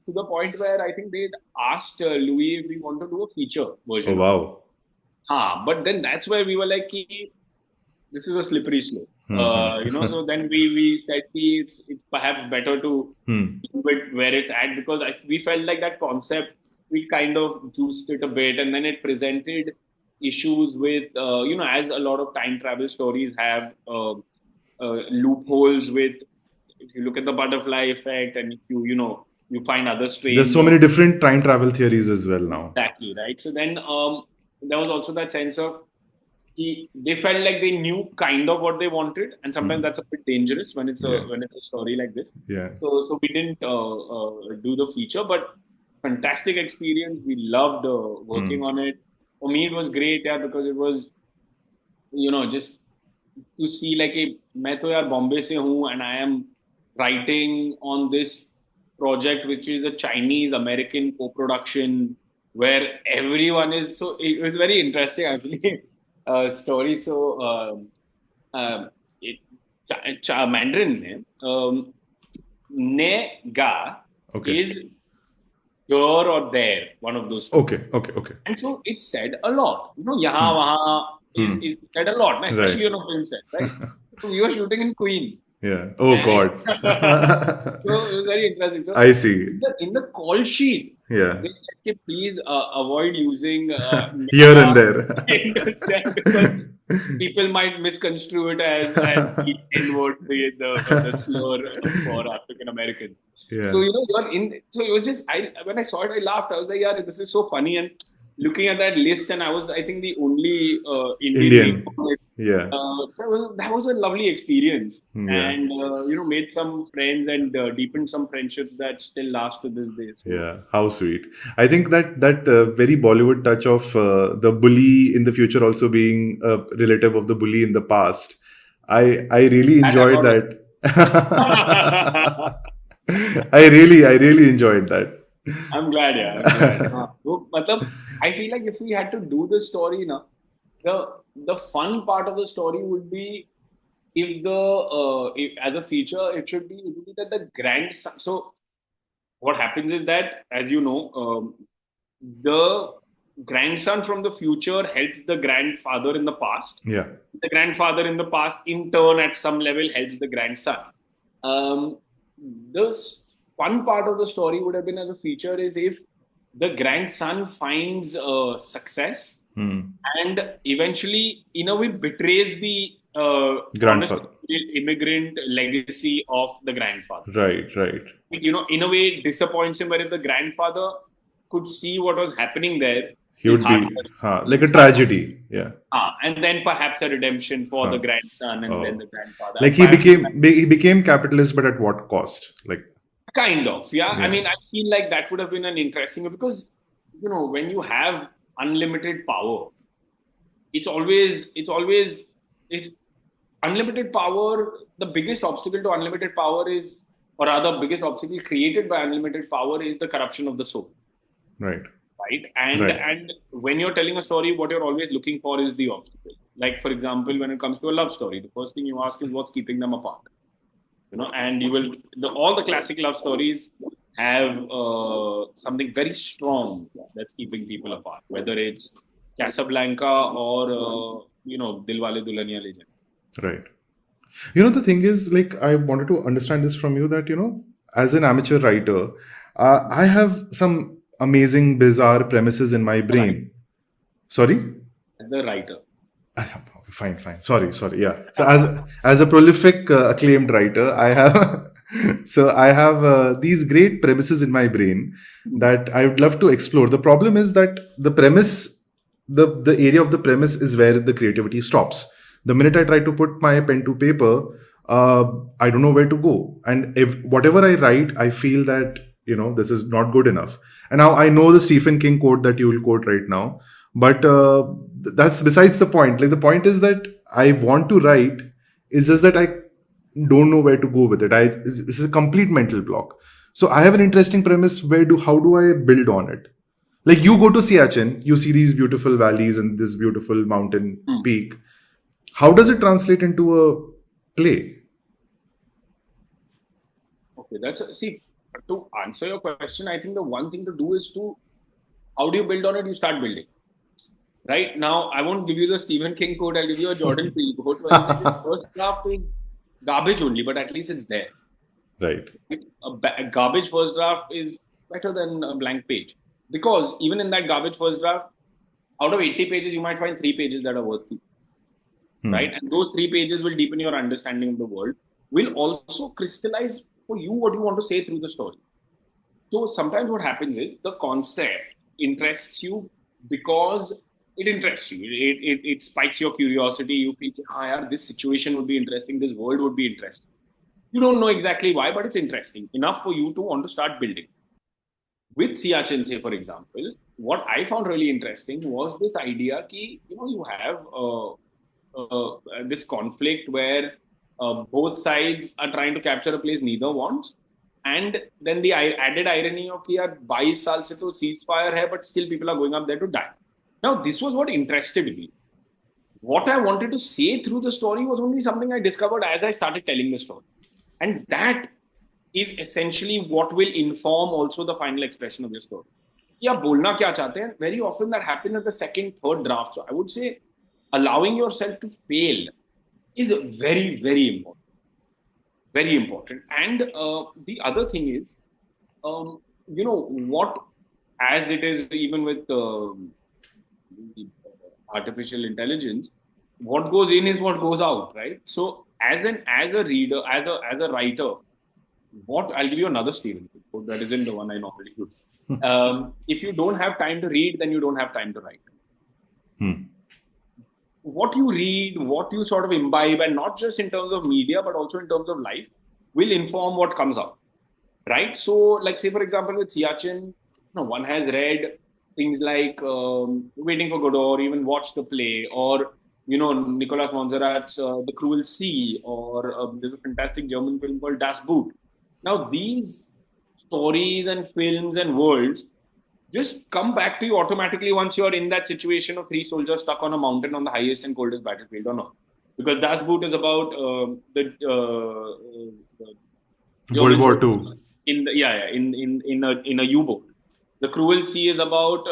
To the point where I think they'd asked Louis if we want to do a feature version. Oh, wow. But then that's where we were like, this is a slippery slope. So then we said it's perhaps better to leave it where it's at, because we felt like that concept, we kind of juiced it a bit, and then it presented issues with, as a lot of time travel stories have loopholes with, if you look at the butterfly effect, and if you find other strange... There's so many different time travel theories as well now. Exactly, right? So then there was also that sense of, they felt like they knew kind of what they wanted, and sometimes that's a bit dangerous when it's a story like this. So we didn't do the feature, but fantastic experience. We loved working on it. For me, it was great, because it was, just to see like, मैं तो यार Bombay से हूँ, and I am writing on this project, which is a Chinese-American co-production, where everyone is... So it was very interesting, actually. Story. So Mandarin ne ga is here or there, one of those. Okay. And so it's said a lot. Yaha waha is said a lot, especially on a film set, right? So we were shooting in Queens. God. So it was very interesting. So I see. In the call sheet, they said, please avoid using here and there, because people might misconstrue it as the N-word, the slur for African Americans. So so it was just, when I saw it, I laughed. I was like, yeah, this is so funny. And looking at that list, and I was, I think, the only Indian. That was a lovely experience, and made some friends and deepened some friendships that still last to this day. So. How sweet! I think that very Bollywood touch of the bully in the future also being a relative of the bully in the past. I really enjoyed that. I really enjoyed that. I'm glad, I feel like if we had to do the story now, the fun part of the story would be if as a feature, it would be that the grandson. So what happens is that, as you know, the grandson from the future helps the grandfather in the past. Yeah. The grandfather in the past, in turn, at some level, helps the grandson. Um, the fun part of the story would have been as a feature is if the grandson finds success and eventually, in a way, betrays the honest Grandfather. immigrant legacy of the grandfather. Right, right. In a way, disappoints him. Where if the grandfather could see what was happening there, He his would heart. be like a tragedy. Yeah. And then perhaps a redemption for the Huh. grandson and then Oh. the grandfather. Like And perhaps he became capitalist, but at what cost? Like, kind of, yeah. I yeah. mean, I feel like that would have been an interesting because when you have unlimited power, it's unlimited power. The biggest obstacle to unlimited power is, or rather, biggest obstacle created by unlimited power is the corruption of the soul. Right. Right. And when you're telling a story, what you're always looking for is the obstacle. Like, for example, when it comes to a love story, the first thing you ask is what's keeping them apart. And you will all the classic love stories have something very strong that's keeping people apart, whether it's Casablanca or Dilwale Dulhaniya Le Jayenge. Right. The thing is, like, I wanted to understand this from you that, as an amateur writer, I have some amazing, bizarre premises in my brain. Sorry? As a writer. Fine. Sorry. Yeah. So as a prolific, acclaimed writer, I have these great premises in my brain that I would love to explore. The problem is that the premise, the area of the premise is where the creativity stops. The minute I try to put my pen to paper, I don't know where to go. And if whatever I write, I feel that this is not good enough. And now I know the Stephen King quote that you will quote right now. But that's besides the point. Like, the point is that I want to write. It's just that I don't know where to go with it. This is a complete mental block. So I have an interesting premise. How do I build on it? Like, you go to Siachen, you see these beautiful valleys and this beautiful mountain peak. How does it translate into a play? Okay, to answer your question, I think the one thing to do is how do you build on it? You start building. Right now, I won't give you the Stephen King quote. I'll give you a Jordan Peele quote. The first draft is garbage only, but at least it's there. Right. A garbage first draft is better than a blank page, because even in that garbage first draft, out of 80 pages, you might find 3 pages that are worth it. Right, and those 3 pages will deepen your understanding of the world. Will also crystallize for you what you want to say through the story. So sometimes what happens is the concept interests you because it interests you. It spikes your curiosity. You think, this situation would be interesting. This world would be interesting. You don't know exactly why, but it's interesting enough for you to want to start building. With Siachen, say, for example, what I found really interesting was this idea that, you have this conflict where both sides are trying to capture a place neither wants. And then the added irony of 22 साल से तो ceasefire है, but still people are going up there to die. Now, this was what interested me. What I wanted to say through the story was only something I discovered as I started telling the story. And that is essentially what will inform also the final expression of your story. Yeah, बोलना क्या चाहते हैं? Very often that happens at the second, third draft. So I would say allowing yourself to fail is very, very important. Very important. And the other thing is, what, as it is even with artificial intelligence, what goes in is what goes out, right? So as a reader, as a writer, I'll give you another Stephen King quote that isn't the one I normally use. If you don't have time to read, then you don't have time to write. What you read, what you sort of imbibe, and not just in terms of media, but also in terms of life, will inform what comes out, right? So, like, say, for example, with Siachen, one has read things like Waiting for Godot, or even watched the play, or, Nicolas Monserrat's The Cruel Sea, or there's a fantastic German film called Das Boot. Now, these stories and films and worlds just come back to you automatically once you're in that situation of 3 soldiers stuck on a mountain on the highest and coldest battlefield, or not. Because Das Boot is about the World War II. In a U-boat. The Cruel Sea is about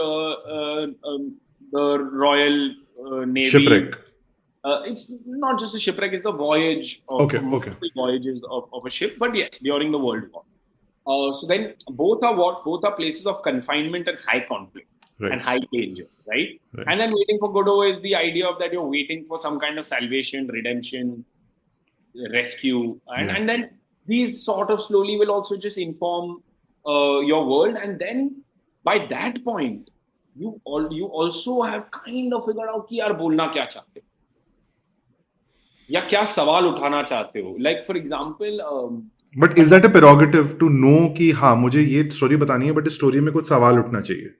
the Royal Navy. Shipwreck. It's not just a shipwreck; it's the voyage of Okay, okay. multiple voyages of a ship. But yes, during the World War. So then both are what? Both are places of confinement and high conflict Right, and high danger, right? right. And then Waiting for Godot is the idea of that you're waiting for some kind of salvation, redemption, rescue, Yeah. and then these sort of slowly will also just inform your world, and then by that point you also have kind of figured out कि यार बोलना क्या चाहते हो या क्या सवाल उठाना चाहते हो like for example but is that a prerogative to know कि हाँ मुझे ये स्टोरी बतानी है बट इस स्टोरी में कुछ सवाल उठना चाहिए.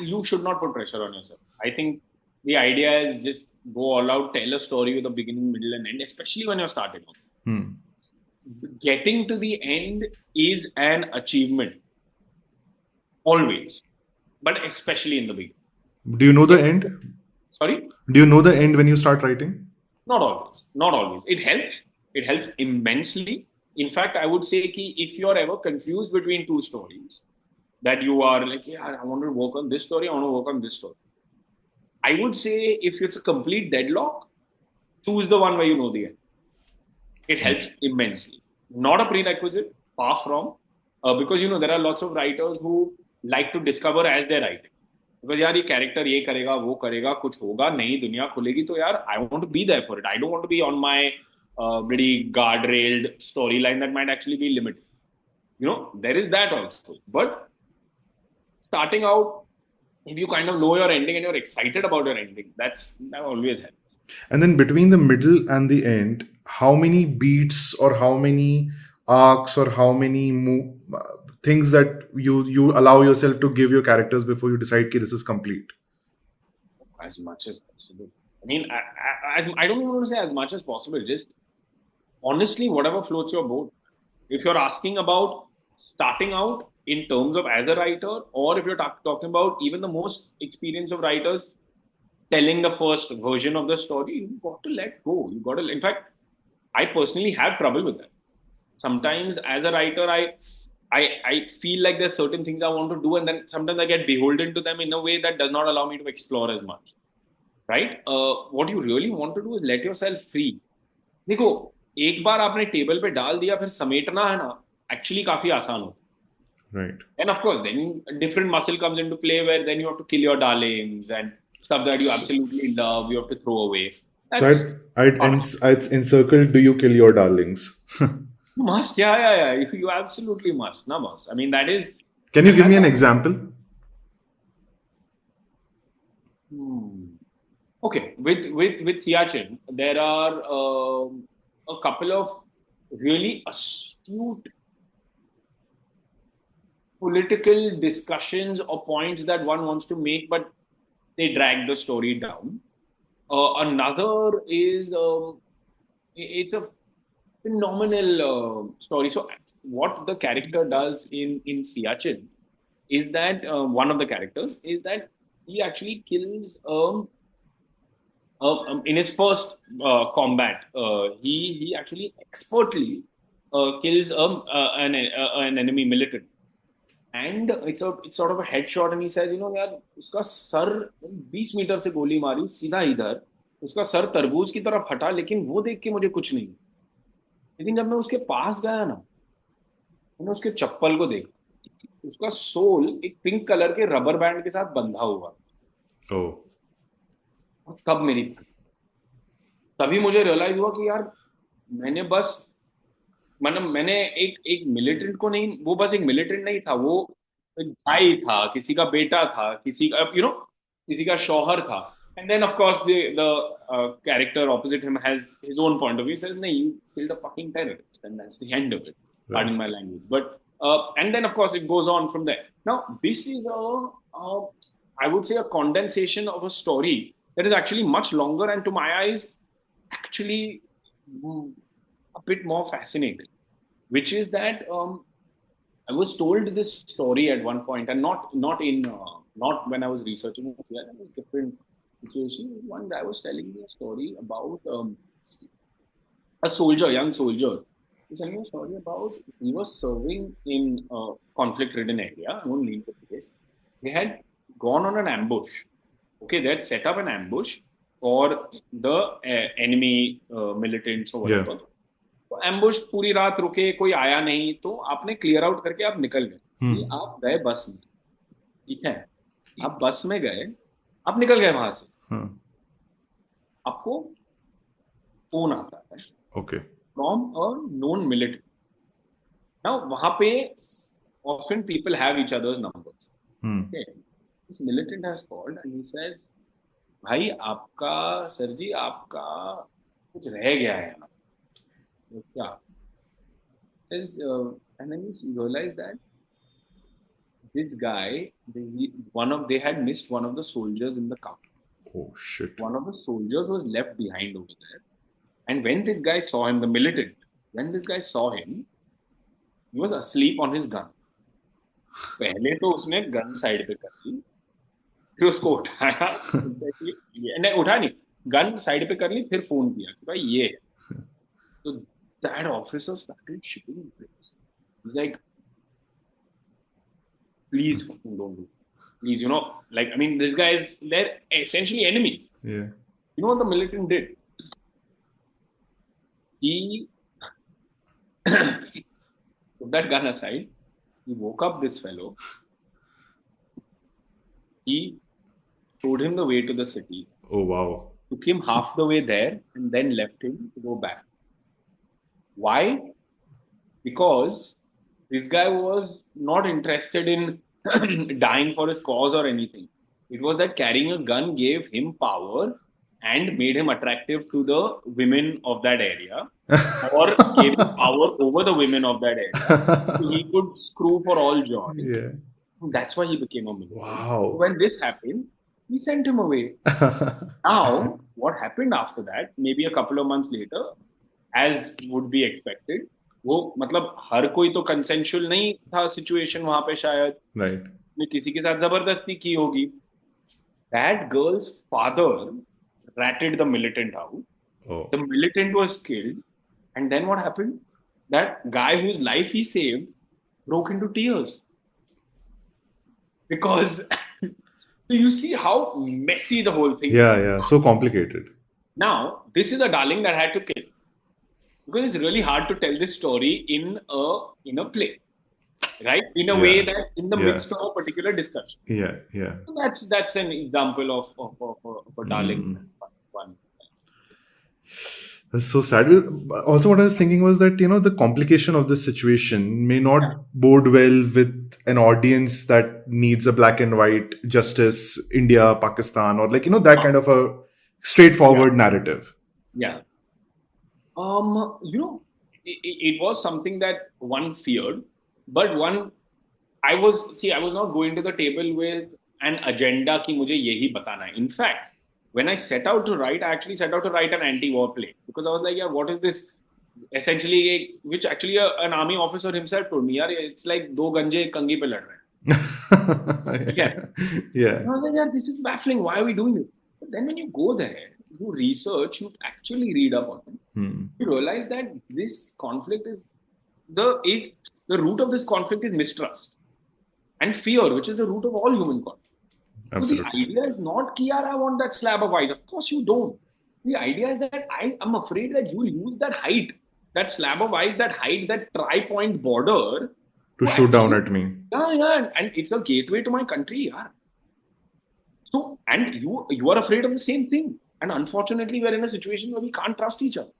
you should not put pressure on yourself. I think the idea is just go all out, tell a story with a beginning, middle, and end, especially when you're starting off. Getting to the end is an achievement, always, but especially in the beginning. Do you know the end? Sorry? Do you know the end when you start writing? Not always. Not always. It helps. It helps immensely. In fact, I would say ki if you're ever confused between two stories, that you are like, yeah, I want to work on this story, I want to work on this story. I would say if it's a complete deadlock, choose the one where you know the end. It helps immensely. Not a prerequisite, far from, because there are lots of writers who like to discover as they're writing. Because यार ये character ये करेगा वो करेगा कुछ होगा नई दुनिया खुलेगी तो यार I want to be there for it. I don't want to be on my very guardrailed storyline that might actually be limited. There is that also. But starting out, if you kind of know your ending and you're excited about your ending, that always helps. And then between the middle and the end, how many beats or how many arcs or how many things that you allow yourself to give your characters before you decide that this is complete? As much as possible. I mean, I don't even want to say as much as possible. Just honestly, whatever floats your boat. If you're asking about starting out in terms of as a writer, or if you're talking about even the most experienced of writers telling the first version of the story, you've got to let go. You've got to, in fact, I personally have trouble with that. Sometimes as a writer, I feel like there's certain things I want to do, and then sometimes I get beholden to them in a way that does not allow me to explore as much. Right? What you really want to do is let yourself free. देखो एक बार आपने table पे डाल दिया फिर समेटना है ना actually काफी आसान हो. Right. And of course, then different muscle comes into play where then you have to kill your darlings and stuff that you absolutely love, you have to throw away. So That's I'd encircle, do you kill your darlings? you must, yeah. You absolutely must, na boss. I mean, that is. Can you give me an example? Okay, with Siachen, there are a couple of really astute political discussions or points that one wants to make, but they drag the story down. Another is it's a phenomenal story. So what the character does in Siachen is that one of the characters is that he actually kills in his first combat. He actually expertly kills an enemy militant. And it's sort of a headshot, and he says, यार उसका sir 20 metre से गोली मारी सीधा इधर, उसका sir तरबूज की तरह फटा, लेकिन वो देख के मुझे कुछ नहीं. लेकिन जब मैं उसके पास गया ना, मैंने उसके चप्पल को देखा, उसका सोल एक पिंक कलर के रबर बैंड के साथ बंधा हुआ. तभी मुझे रियलाइज हुआ कि यार मैंने एक मिलिटेंट को नहीं, वो बस एक मिलिटेंट नहीं था, वो एक भाई था, किसी का बेटा था, किसी का किसी का शौहर था. And then, of course, the character opposite him has his own point of view. He says, "No, you killed a fucking terrorist," and that's the end of it. Right. Pardon my language, but and then, of course, it goes on from there. Now, this is I would say, a condensation of a story that is actually much longer, and to my eyes, actually a bit more fascinating. Which is that I was told this story at one point, and not when I was researching it. Yeah, it was different situation. One guy was telling me a story about a young soldier, to tell you a story about he was serving in a conflict-ridden area. I won't name the place. They had gone on an ambush. Okay, they had set up an ambush for the enemy militants or Yeah. whatever. तो ambush पूरी रात रुके, कोई आया नहीं, तो आपने clear out करके आप निकल गए कि आप गए बस में, ठीक है, आप बस में गए, आप निकल गए वहां से, Huh. आपको फोन आता है Okay. From a known military. Now वहां पे often people have each other's numbers. Okay. This militant has called and he says, भाई आपका, सर जी आपका कुछ रह गया है यहाँ. तो क्या? Says, and then you realize that this guy, they had missed one of the soldiers in the camp. Oh shit. One of the soldiers was left behind over there. And when this guy saw him, the militant, when this guy saw him, he was asleep on his gun. पहले तो उसने gun side पे कर ली, फिर उसको उठाया, नहीं उठा नहीं, गन साइड पे कर ली, फिर फोन किया कि भाई ये है. तो that officer started shitting in place. He's like, please fucking don't do it. Please, you know, like, I mean, this guy is, they're essentially enemies. Yeah. You know what the militant did? He put that gun aside. He woke up this fellow. He showed him the way to the city. Oh wow. Took him half the way there and then left him to go back. Why? Because this guy was not interested in dying for his cause or anything. It was that carrying a gun gave him power and made him attractive to the women of that area, or gave him power over the women of that area. So he could screw for all joy. Yeah. That's why he became a militant. Wow. So when this happened, we sent him away. Now, what happened after that, maybe a couple of months later, as would be expected, वो मतलब हर कोई तो consensual नहीं था situation वहां पे, शायद Right. ने किसी के साथ जबरदस्ती की होगी. That girl's father ratted the militant out. Oh. The militant was killed, and then what happened? That guy whose life he saved broke into tears because so you see how messy the whole thing Yeah, is. yeah. So complicated. Now, this is a darling that had to kill, because it's really hard to tell this story in a play, right? In a way that in the midst of a particular discussion. Yeah, yeah. So that's an example of a darling one. That's so sad. Also, what I was thinking was that, the complication of this situation may not bode well with an audience that needs a black and white justice, India, Pakistan, or that kind of a straightforward narrative. Yeah. It was something that one feared, but I was not going to the table with an agenda कि मुझे यही बताना है. In fact, when I set out to write, I actually set out to write an anti-war play, because I was like, yeah, what is this? Essentially, which actually an army officer himself told me, यार, it's like दो गंजे कंगी पे लड़ रहे हैं. Yeah. And I was like, yeah, this is baffling. Why are we doing this? But then when you go there, you research, you actually read up on it. You realize that this conflict is the root of this conflict is mistrust and fear, which is the root of all human conflict. Absolutely. So the idea is not कि यार I want that slab of ice. Of course you don't. The idea is that I am afraid that you will use that height, that slab of ice, that height, that tri-point border to shoot down at me. Yeah, and it's a gateway to my country, yaar. So, and you are afraid of the same thing. And unfortunately, we are in a situation where we can't trust each other.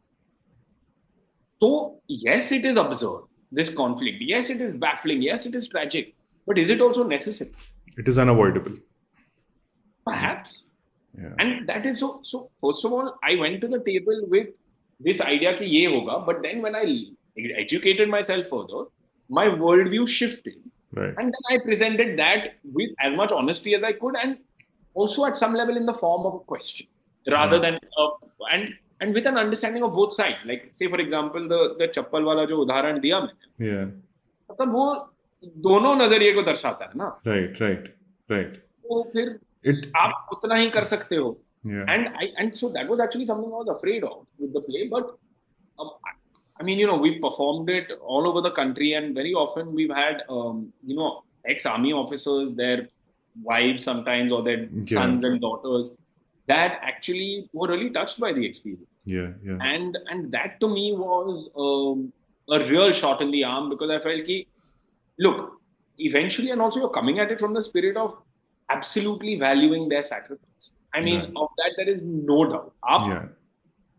So, yes, it is absurd, this conflict. Yes, it is baffling. Yes, it is tragic. But is it also necessary? It is unavoidable. Perhaps. Yeah. And that is so. First of all, I went to the table with this idea कि ये होगा. But then when I educated myself further, my worldview shifted. Right. And then I presented that with as much honesty as I could, and also at some level in the form of a question, rather than and with an understanding of both sides. Like, say for example, the चप्पल वाला जो उदाहरण दिया मैंने, Yeah. मतलब वो दोनों नजरिए को दर्शाता है ना. Right. तो फिर आप उतना ही कर सकते हो. And so that was actually something I was afraid of with the play. But I mean, we've performed it all over the country, and very often we've had, ex-army officers, their wives sometimes, or their Yeah, sons and daughters, that actually were really touched by the experience. yeah, yeah, And that to me was a real shot in the arm, because I felt ki, look, eventually, and also you're coming at it from the spirit of absolutely valuing their sacrifice. I right. mean, of that there is no doubt. Yeah,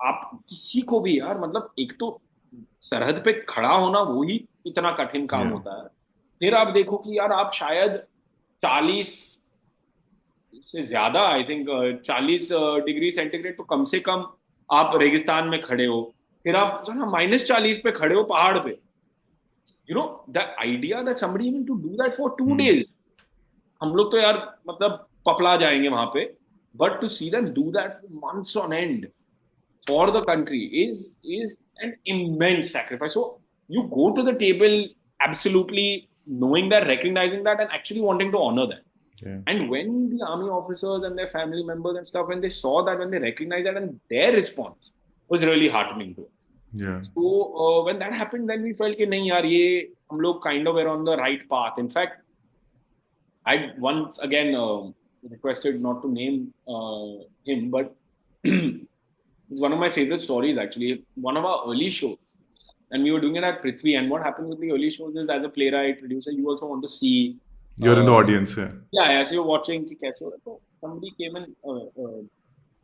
आप किसी को भी यार, मतलब एक तो सरहद पे खड़ा होना वो ही इतना कठिन काम yeah, होता है। फिर आप देखो कि यार आप शायद 40 से ज्यादा, आई थिंक 40 डिग्री सेंटीग्रेड तो कम से कम आप रेगिस्तान में खड़े हो, फिर आप जो ना -40 पे खड़े हो पहाड़ पे, the idea that somebody even to do that for 2 days, हम लोग तो यार मतलब पपला जाएंगे वहां पे, but to see them do that months on end for the country is an immense sacrifice. So you go to the table absolutely knowing that, recognizing that, and actually wanting to honor that. yeah, And when the army officers and their family members and stuff, when they saw that, when they recognized that, and their response was really heartening to us. yeah, So when that happened, then we felt कि नहीं यार, ये हम लोग kind of were on the right path. In fact, I once again requested not to name him, but it's one of my favorite stories actually. One of our early shows, and we were doing it at Prithvi. And what happens with the early shows is, as a playwright, producer, you also want to see. you're in the audience. Yeah, Yeah, so you're watching. कि कैसे हो रहा है. So somebody came and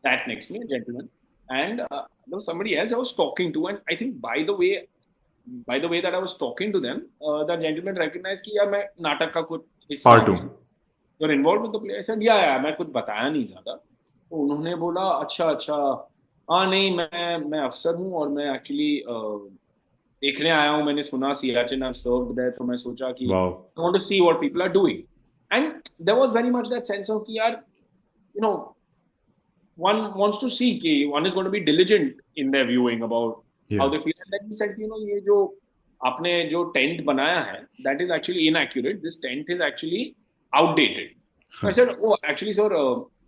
sat next to me, a gentleman, and there was somebody else I was talking to, and I think by the way that I was talking to them, that gentleman recognized कि यार मैं नाटक का कुछ हिस्सा part हूँ. two. You're involved with the play. I said, yeah, मैं कुछ बताया नहीं ज्यादा. तो उन्होंने बोला अच्छा अच्छा, हाँ नहीं, मैं अफसर हूँ और मैं एक्चुअली देखने आया हूँ, मैंने सुना सियाचिन आई सर्व्ड देयर, तो मैं सोचा कि Wow. I want to see what people are doing. And there was very much that sense of कि यार, you know one wants to see कि one is going to be diligent in their viewing about how Yeah, they feel. And then he said, ये जो आपने जो tent बनाया है, that is actually inaccurate. This tent is actually outdated. So I said, oh, actually, sir,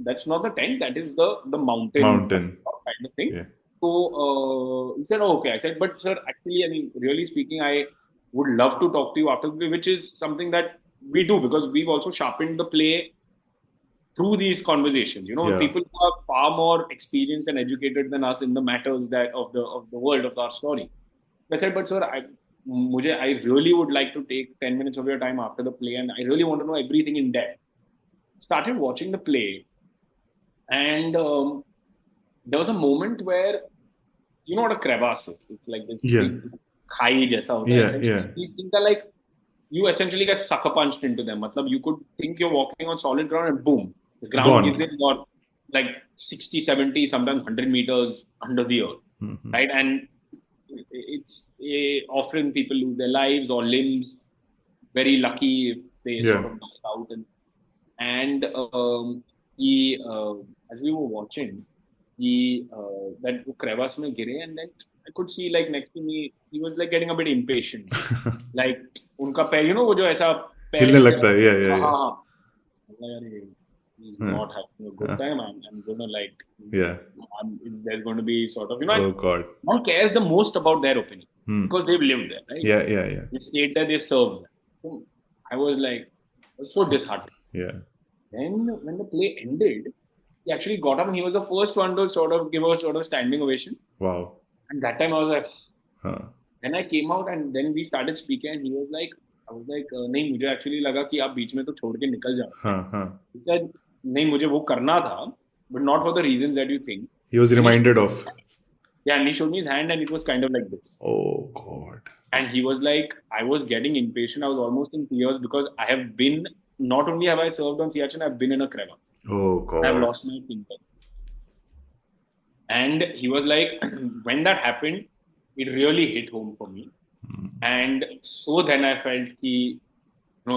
that's not the tent. That is the mountain mountain. kind of thing. Yeah, So he said, oh, okay. I said, but sir, actually, I mean, really speaking, I would love to talk to you after the play, which is something that we do, because we've also sharpened the play through these conversations. yeah, People who are far more experienced and educated than us in the matters that of the world of our story. I said, but sir, I really would like to take 10 minutes of your time after the play, and I really want to know everything in depth. Started watching the play, and there was a moment where, you know what a crevasse is? It's like this yeah, big khai jaisa hota hai. yeah, Essentially, yeah, these things are like, you essentially get sucker punched into them. Matlab, you could think you're walking on solid ground, and boom, the ground gives gone. in about like 60, 70, sometimes 100 meters under the earth, Mhm. right? And it's often people lose their lives or limbs. Very lucky if they Yeah, sort of die out. And he, as we were watching, he that crevasse mein gire, and then I could see, like, next to me, he was like getting a bit impatient. Like उनका पैर, वो जो ऐसा पैर हिलने हिलते लगता है. Yeah, yeah, हाँ yeah. हाँ हाँ. अरे, he's not having a good time. I'm gonna like, Yeah. there's going to be sort of, Oh God. one cares the most about their opinion Hmm. because they've lived there, right? Yeah, yeah, yeah, They've stayed there, they've served there. So I was like, I was so disheartened. yeah. Then when the play ended, he actually got up and he was the first one to sort of give a sort of standing ovation. Wow. And that time I was like, Huh. then I came out and then we started speaking, and he was like, I was like, नहीं, मुझे actually लगा कि आप बीच में तो छोड़ के निकल जाओ. Huh, huh. He said, नहीं, मुझे वो करना था, but not for the reasons that you think. He was reminded of. Yeah, and he showed me his hand, and it was kind of like this. Oh God. And he was like, I was getting impatient. I was almost in tears because I have been, not only have I served on Siachen, I've been in a crevasse. Oh God. I've lost my finger. And he was like, when that happened, it really hit home for me. And so then I felt कि,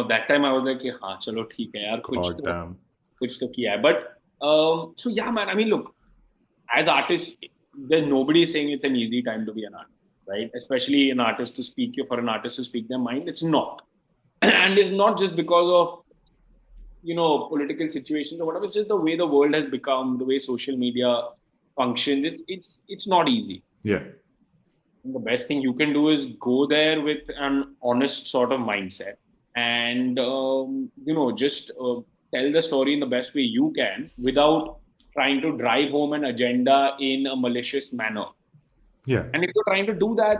that time I was like, हाँ चलो ठीक है यार, God damn. कुछ तो किया है. But so yeah, man. I mean, look, as artists, there's nobody saying it's an easy time to be an artist, right? Especially an artist to speak, for an artist to speak their mind, it's not. And it's not just because of, political situations or whatever. It's just the way the world has become, the way social media functions. It's not easy. Yeah. the best thing you can do is go there with an honest sort of mindset and just tell the story in the best way you can without trying to drive home an agenda in a malicious manner. Yeah. And if you're trying to do that,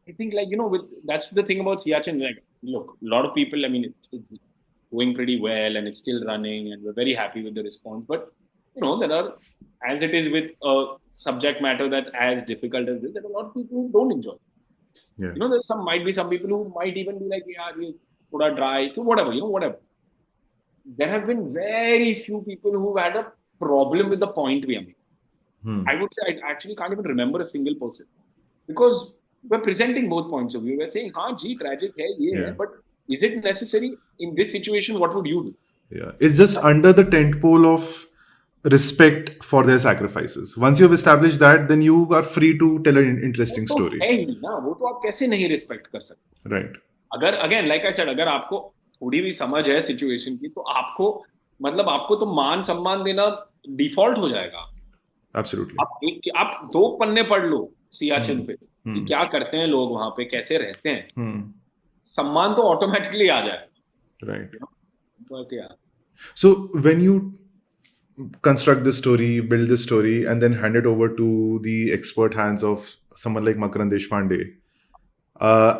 I think with that's the thing about Siachen. Like, look, a lot of people. I mean, it's going pretty well and it's still running, and we're very happy with the response. But there are, as it is with a subject matter that's as difficult as this, there are a lot of people who don't enjoy. Yeah. There's might be some people who might even be like, yeah, we put a dry, so whatever, whatever. There have been very few people who had a problem with the point we are making. I would say I actually can't even remember a single person because we're presenting both points of view. We're saying, "हाँ जी, tragic है, ये है," but is it necessary in this situation? What would you do? Yeah, it's just under the tent pole of respect for their sacrifices. Once you've established that, then you are free to tell an interesting वो तो story. है ही ना, वो तो आप कैसे नहीं respect कर सकते? Right. अगर अगेन लाइक आई सेड, अगर आपको थोड़ी भी समझ है सिचुएशन की, तो आपको तो मान सम्मान देना डिफॉल्ट हो जाएगा. Absolutely. आप 2 पन्ने पढ़ लो सियाचिन पे कि क्या करते हैं लोग वहां पे, कैसे रहते हैं, सम्मान तो ऑटोमेटिकली आ जाए. Right. But yeah. So when you construct this story, build this story, and then hand it over to the expert hands of someone like Makarand Deshpande,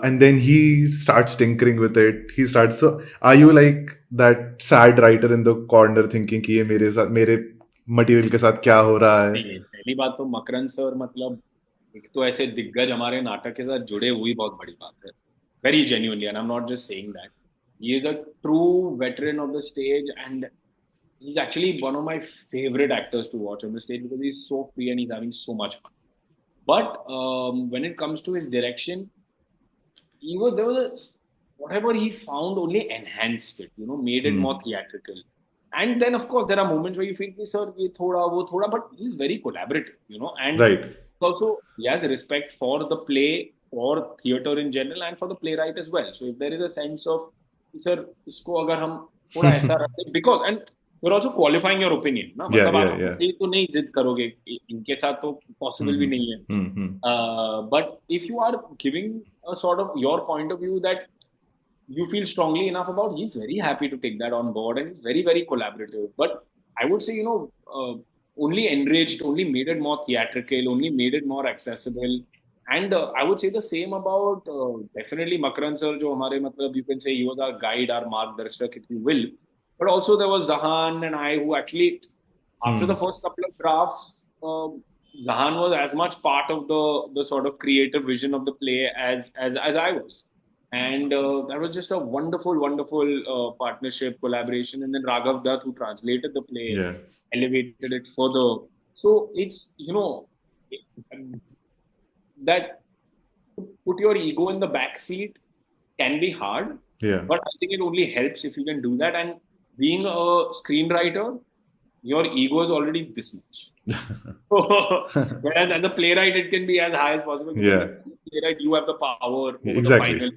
and then he starts tinkering with it. So are you like that sad writer in the corner thinking कि ये मेरे material के साथ क्या हो रहा है? पहली बात तो मकरंद सर मतलब एक तो ऐसे दिग्गज हमारे नाटक के साथ जुड़े हुई बहुत बड़ी बात है. Very genuinely, and I'm not just saying that. He is a true veteran of the stage, and he's actually one of my favorite actors to watch on the stage because he's so free and he's having so much fun. But when it comes to his direction, whatever he found only enhanced it, made it more theatrical. And then, of course, there are moments where you feel, sir, ye thoda, wo thoda, but he's very collaborative, and Right. also he has respect for the play, for theatre in general, and for the playwright as well. So if there is a sense of, sir, isko agar hum thoda aisa rakhe, because, and you're also qualifying your opinion, na? Yeah, मतलब yeah. आप ऐसे तो नहीं जिद करोगे, इनके साथ तो possible भी नहीं है. But if you are giving a sort of your point of view that you feel strongly enough about, he's very happy to take that on board and he's very, very collaborative. But I would say, only enriched, only made it more theatrical, only made it more accessible. And I would say the same about definitely Makaran sir, jo hamare, matlab, you can say he was our guide, our margdarshak, if you will. But also there was Zahan and I, who actually, after the first couple of drafts, Zahan was as much part of the sort of creative vision of the play as I was. And that was just a wonderful, wonderful partnership, collaboration. And then Raghav Dutt, who translated the play, elevated it further. So it's, that to put your ego in the back seat can be hard. Yeah. But I think it only helps if you can do that. And being a screenwriter, your ego is already this much. Whereas as a playwright, it can be as high as possible. Yeah. As a playwright, you have the power over Exactly. the final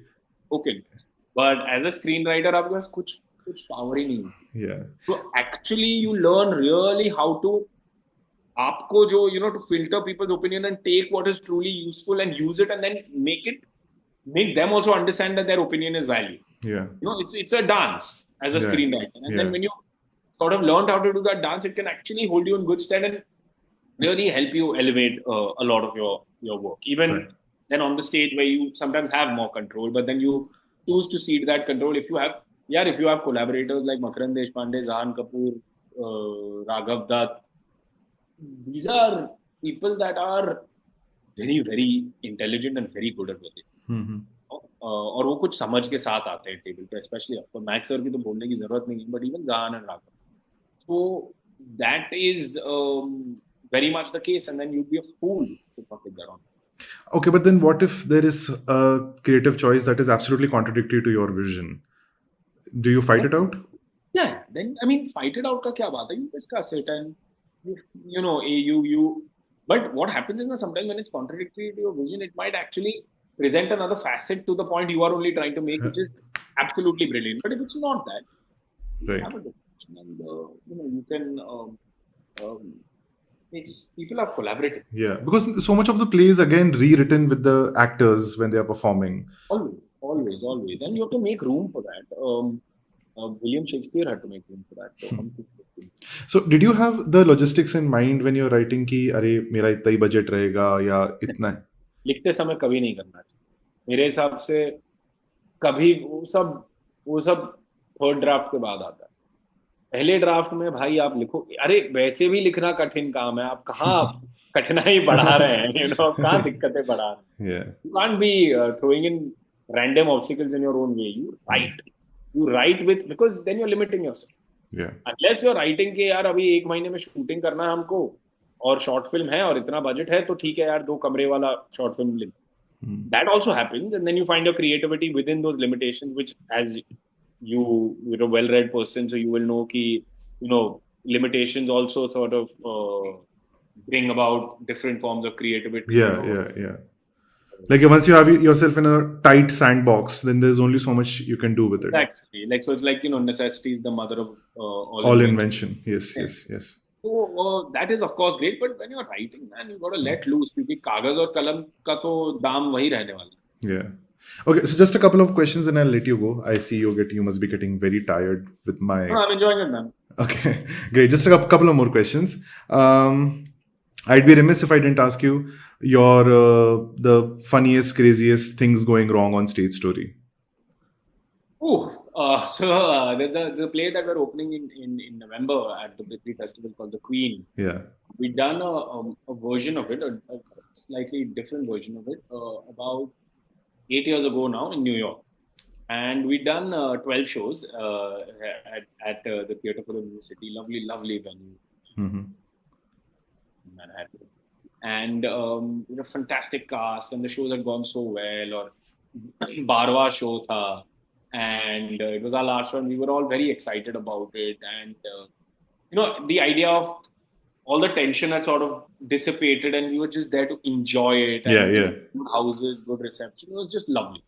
token. But as a screenwriter, आपके पास कुछ power ही नहीं है. Yeah. So actually, you learn really how to आपको जो to filter people's opinion and take what is truly useful and use it, and then make them also understand that their opinion is valued. Yeah. It's a dance as a screenwriter, and then when you sort of learned how to do that dance, it can actually hold you in good stead and really help you elevate a lot of your work. Even then on the stage where you sometimes have more control, but then you choose to cede that control. If you have collaborators like Makarand Deshpande, Zahan Kapoor, Raghav Dutt, these are people that are very, very intelligent and very good at what they do. और वो कुछ समझ के साथ आते हैं table पे, specially आपको मैक्स सर की तो बोलने की जरूरत नहीं है, बट इवन जहान and Raghav. So that is very much the case, and then you'd be a fool to fuck with that on. Okay, but then what if there is a creative choice that is absolutely contradictory to your vision? Do you fight it out? Yeah, then I mean, fight it out का क्या बात है? You discuss it and you. But what happens is that sometimes when it's contradictory to your vision, it might actually present another facet to the point you are only trying to make, which is absolutely brilliant. But if it's not that, you have a discussion and you can It's people are collaborating. Yeah, because so much of the play is again rewritten with the actors when they are performing. Always, and you have to make room for that. William Shakespeare had to make room for that. So हम कुछ करते हैं. So did you have the logistics in mind when you're writing कि अरे मेरा इतना ही budget रहेगा या इतना? लिखते समय कभी नहीं करना चाहिए मेरे हिसाब से. कभी वो सब थर्ड ड्राफ्ट के बाद आता है. पहले ड्राफ्ट में भाई आप लिखो. अरे वैसे भी लिखना कठिन काम है. आप कहाँ कठिनाई बढ़ा रहे हैं. आप कहाँ दिक्कतें बढ़ा रहे हैं. Yeah. You can't be throwing in random obstacles in your own way. You write with, because then you're limiting yourself. Yeah. Unless you're writing कि यार अभी 1 महीने में शूटिंग करना है हमको और शॉर्ट फिल्म है और इतना बजट है, तो ठीक है यार 2 कमरे वाला शॉर्ट फिल्म लिख. That also happens, and then you find your creativity within those limitations, which, as you're a well-read person, so you will know कि limitations also sort of bring about different forms of creativity. Yeah. Like once you have yourself in a tight sandbox, then there's only so much you can do with it. Exactly. Like, so it's like, necessity is the mother of all invention. Yes. So that is of course great, but when you're writing, man, you got to let loose, क्योंकि कागज और कलम का तो दाम वही रहने वाला. Yeah. Okay, so just a couple of questions and I'll let you go. I see you must be getting very tired with my... No, I'm enjoying it, man. Okay, great. Just a couple of more questions. I'd be remiss if I didn't ask you your the funniest, craziest things going wrong on stage story. So there's the play that we're opening in November at the Prithvi Festival called The Queen. Yeah. We've done a version of it, a slightly different version of it, about 8 years ago now in New York. And we've done 12 shows at the Theatre for the University. Lovely venue. Mm-hmm. Manhattan. And fantastic cast, and the shows had gone so well. Or Barwa show tha, and it was our last one. We were all very excited about it, and the idea of all the tension had sort of dissipated, and we were just there to enjoy it. And good houses, good reception. It was just lovely.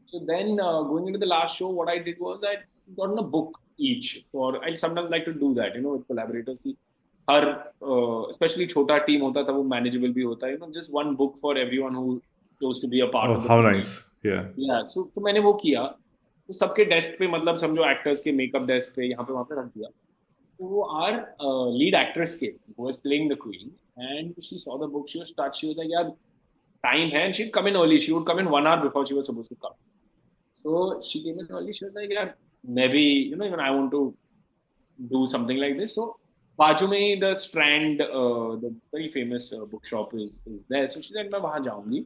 So then, going into the last show, what I did was I got a book each. I sometimes like to do that, with collaborators. Her especially छोटा team होता था, वो manageable भी होता है, just one book for everyone who chose to be a part of the how team. Nice. Yeah. So तो मैंने वो किया. तो सबके डेस्क पे, मतलब समझो एक्टर्स के मेकअप डेस्क पे यहाँ पे वहाँ पे रख दिया. तो वो our lead actress came, who was playing the queen, and she saw the book. She was touched. She was like, यार time है, and she'd come in early. She would come in 1 hour before she was supposed to come. So she came in early. She was like, यार maybe even I want to do something like this. So बाजू में ही the Strand, the very famous bookshop is there. So she said, मैं वहाँ जाऊँगी.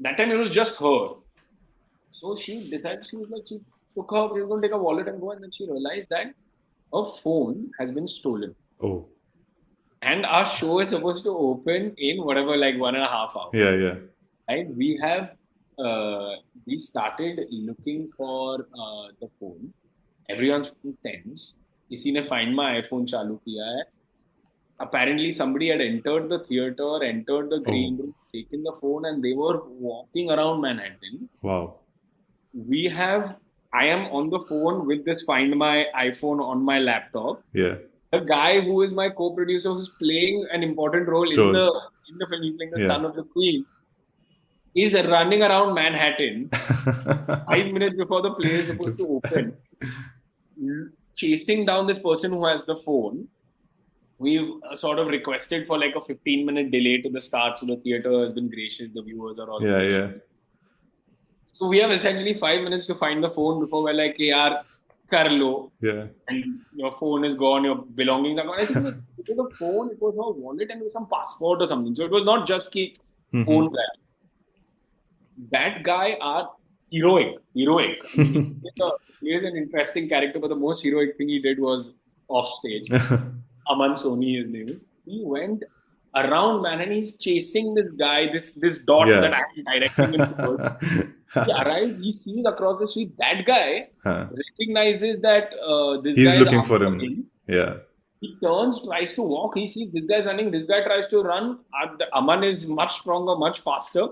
That time it was just her. So she decided, she took her, she was going to take a wallet and go, and then she realized that her phone has been stolen. Oh. And our show is supposed to open in whatever, like 1.5 hours. Yeah. And we have, we started looking for the phone. Everyone's tense. किसी ने find my iPhone चालू किया है. Apparently somebody had entered the theater, entered the green room, taken the phone, and they were walking around Manhattan. Wow. I am on the phone with this Find My iPhone on my laptop. Yeah. The guy who is my co-producer, who's playing an important role in the film, he's playing the son of the queen, is running around Manhattan 5 minutes before the play is supposed to open, chasing down this person who has the phone. We've sort of requested for like a 15-minute delay to the start, so the theater has been gracious, the viewers are all So we have essentially 5 minutes to find the phone before we're like, yaar, kar lo. Yeah. And your phone is gone, your belongings are gone. I think it was a phone, it was a wallet, and it was some passport or something. So it was not just ki phone grab. That guy are heroic. He is an interesting character, but the most heroic thing he did was off stage. Aman Soni, his name is. He went around, man, and he's chasing this guy, this dot that I'm directing him towards. He arrives, he sees across the street, that guy recognizes that this guy is looking for him. Yeah. He turns, tries to walk, he sees this guy's running, this guy tries to run. Aman is much stronger, much faster.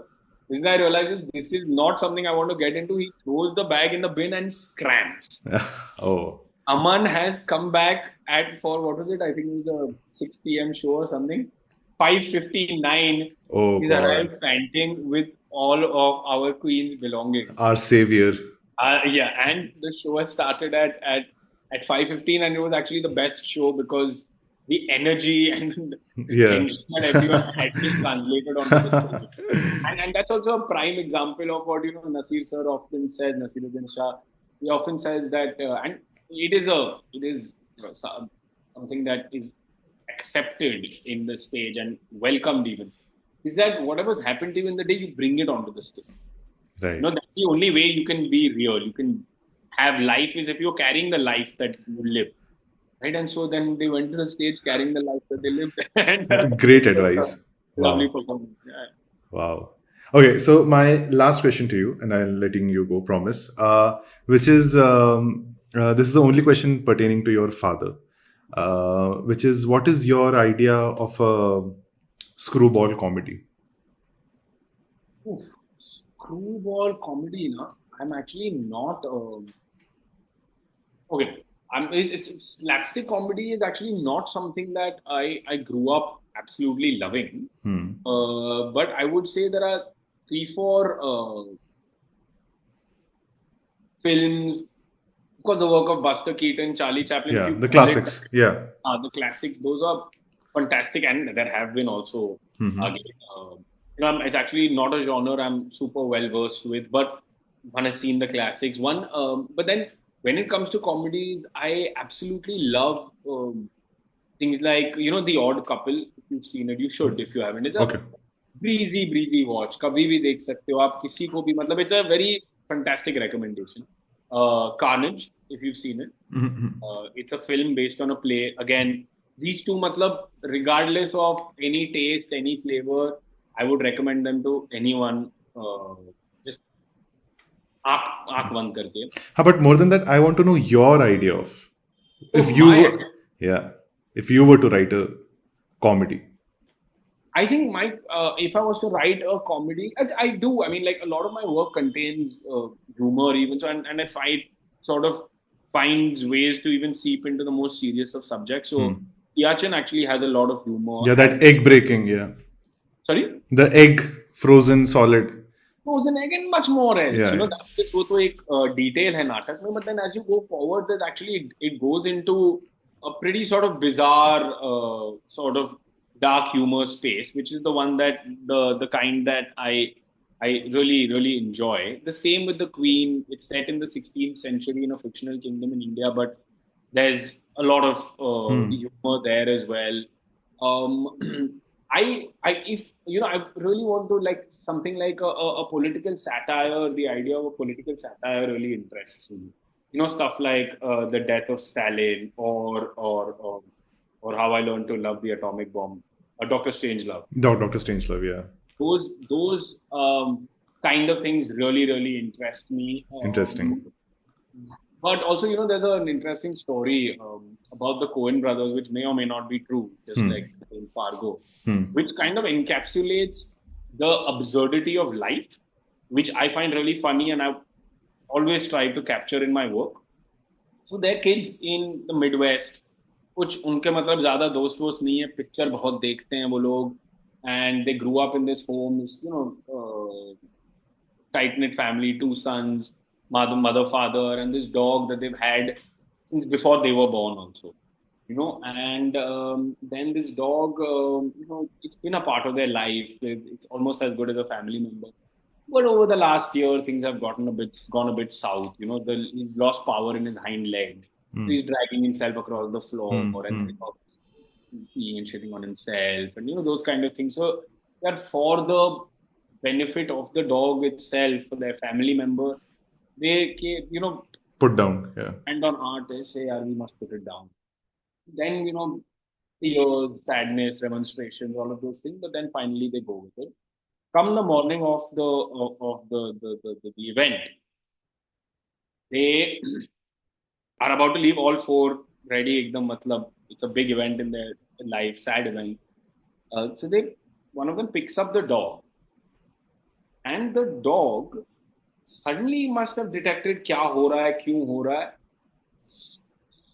This guy realizes this is not something I want to get into. He throws the bag in the bin and scrams. Oh. Aman has come back at for what was it? I think it was a 6 p.m. show or something. 5:59. Oh He's God, arrived panting with all of our queen's belongings. our savior. Yeah, and the show has started at 5:15, and it was actually the best show because the energy and the Yeah. tension that everyone had just translated onto the stage. And that's also a prime example of what Nasir sir often says. Nasiruddin Shah, he often says that, and it is something that is accepted in the stage and welcomed even. Is that whatever's happened to you in the day, you bring it onto the stage. Right. That's the only way you can be real. You can have life is if you're carrying the life that you live, right? And so then they went to the stage carrying the life that they lived, and Great it was advice. a lovely Wow. performance. Yeah. Wow. Okay, so my last question to you, and I'm letting you go, promise, which is this is the only question pertaining to your father, which is what is your idea of a screwball comedy? Oof. Screwball comedy, no? I'm actually not. Okay. Slapstick comedy is actually not something that I grew up absolutely loving. Hmm. But I would say there are three, four films. Of course, the work of Buster Keaton, Charlie Chaplin, if Yeah, you the call it classics. Yeah. the classics, those are fantastic, and there have been also Hmm. again. It's actually not a genre I'm super well versed with, but one has seen the classics. But then when it comes to comedies, I absolutely love things like The Odd Couple. If you've seen it, you should. If you haven't, it's a Okay. breezy watch. कभी भी देख सकते हो आप किसी को भी मतलब it's a very fantastic recommendation. Carnage, if you've seen it. Mhm. It's a film based on a play. Again, these two, matlab, regardless of any taste, any flavor, I would recommend them to anyone. Just आँख आँख बंद करके. How about more than that? I want to know your idea of if Oh you my! were, yeah, if you were to write a comedy. I think if I was to write a comedy, I do. I mean, like a lot of my work contains humor, even so, and I find sort of finds ways to even seep into the most serious of subjects. So, Hmm. Yachin actually has a lot of humor. Yeah, As that egg breaking. Yeah, sorry. the egg frozen solid. Frozen egg and much more else. Yeah, yeah. That's this वो तो एक detail है नाटक में, but then as you go forward, there's actually it goes into a pretty sort of bizarre, sort of dark humor space, which is the one that the kind that I really enjoy. The same with the Queen. It's set in the 16th century in a fictional kingdom in India, but there's a lot of Hmm. humor there as well. If I really want to like something like a political satire. The idea of a political satire really interests me. Stuff like the death of Stalin, or how I learned to love the atomic bomb, Doctor Strangelove. Doctor Strangelove. Yeah, Those kind of things really interest me. interesting. But also, there's an interesting story about the Coen brothers, which may or may not be true, just like Hmm. in Fargo, Hmm. which kind of encapsulates the absurdity of life, which I find really funny and I've always tried to capture in my work. So they're kids in the Midwest. कुछ उनके मतलब ज्यादा दोस्त वोस्त नहीं है picture बहुत देखते हैं वो लोग and they grew up in this home, tight knit family, two sons, mother, father, and this dog that they've had since before they were born, also. And then this dog, it's been a part of their life. It's almost as good as a family member. But over the last year, things have gone a bit south. He's lost power in his hind legs. Hmm. He's dragging himself across the floor, Hmm. and Hmm. peeing and shitting on himself, and those kind of things. So that for the benefit of the dog itself, for their family member, they Put down. Yeah. hand on heart, they say, "Yeah, we must put it down." Then tears, sadness, remonstrations, all of those things. But then finally they go with it. Come the morning of the event, they are about to leave all four ready. Ekdam, matlab, it's a big event in their life, sad event. So one of them picks up the dog, and the dog suddenly must have detected क्या हो रहा है, क्यों हो रहा है.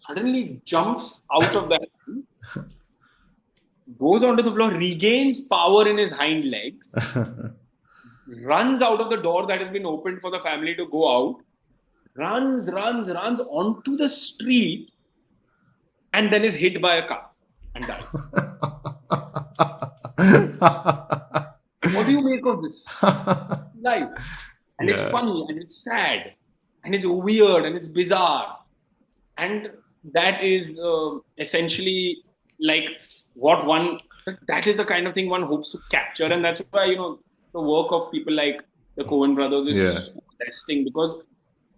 suddenly jumps out of that, goes onto the floor, regains power in his hind legs, runs out of the door that has been opened for the family to go out, runs onto the street, and then is hit by a car and dies. What do you make of this life? And it's funny, and it's sad, and it's weird, and it's bizarre. And that is essentially like that is the kind of thing one hopes to capture. And that's why, the work of people like the Coen brothers is so interesting, because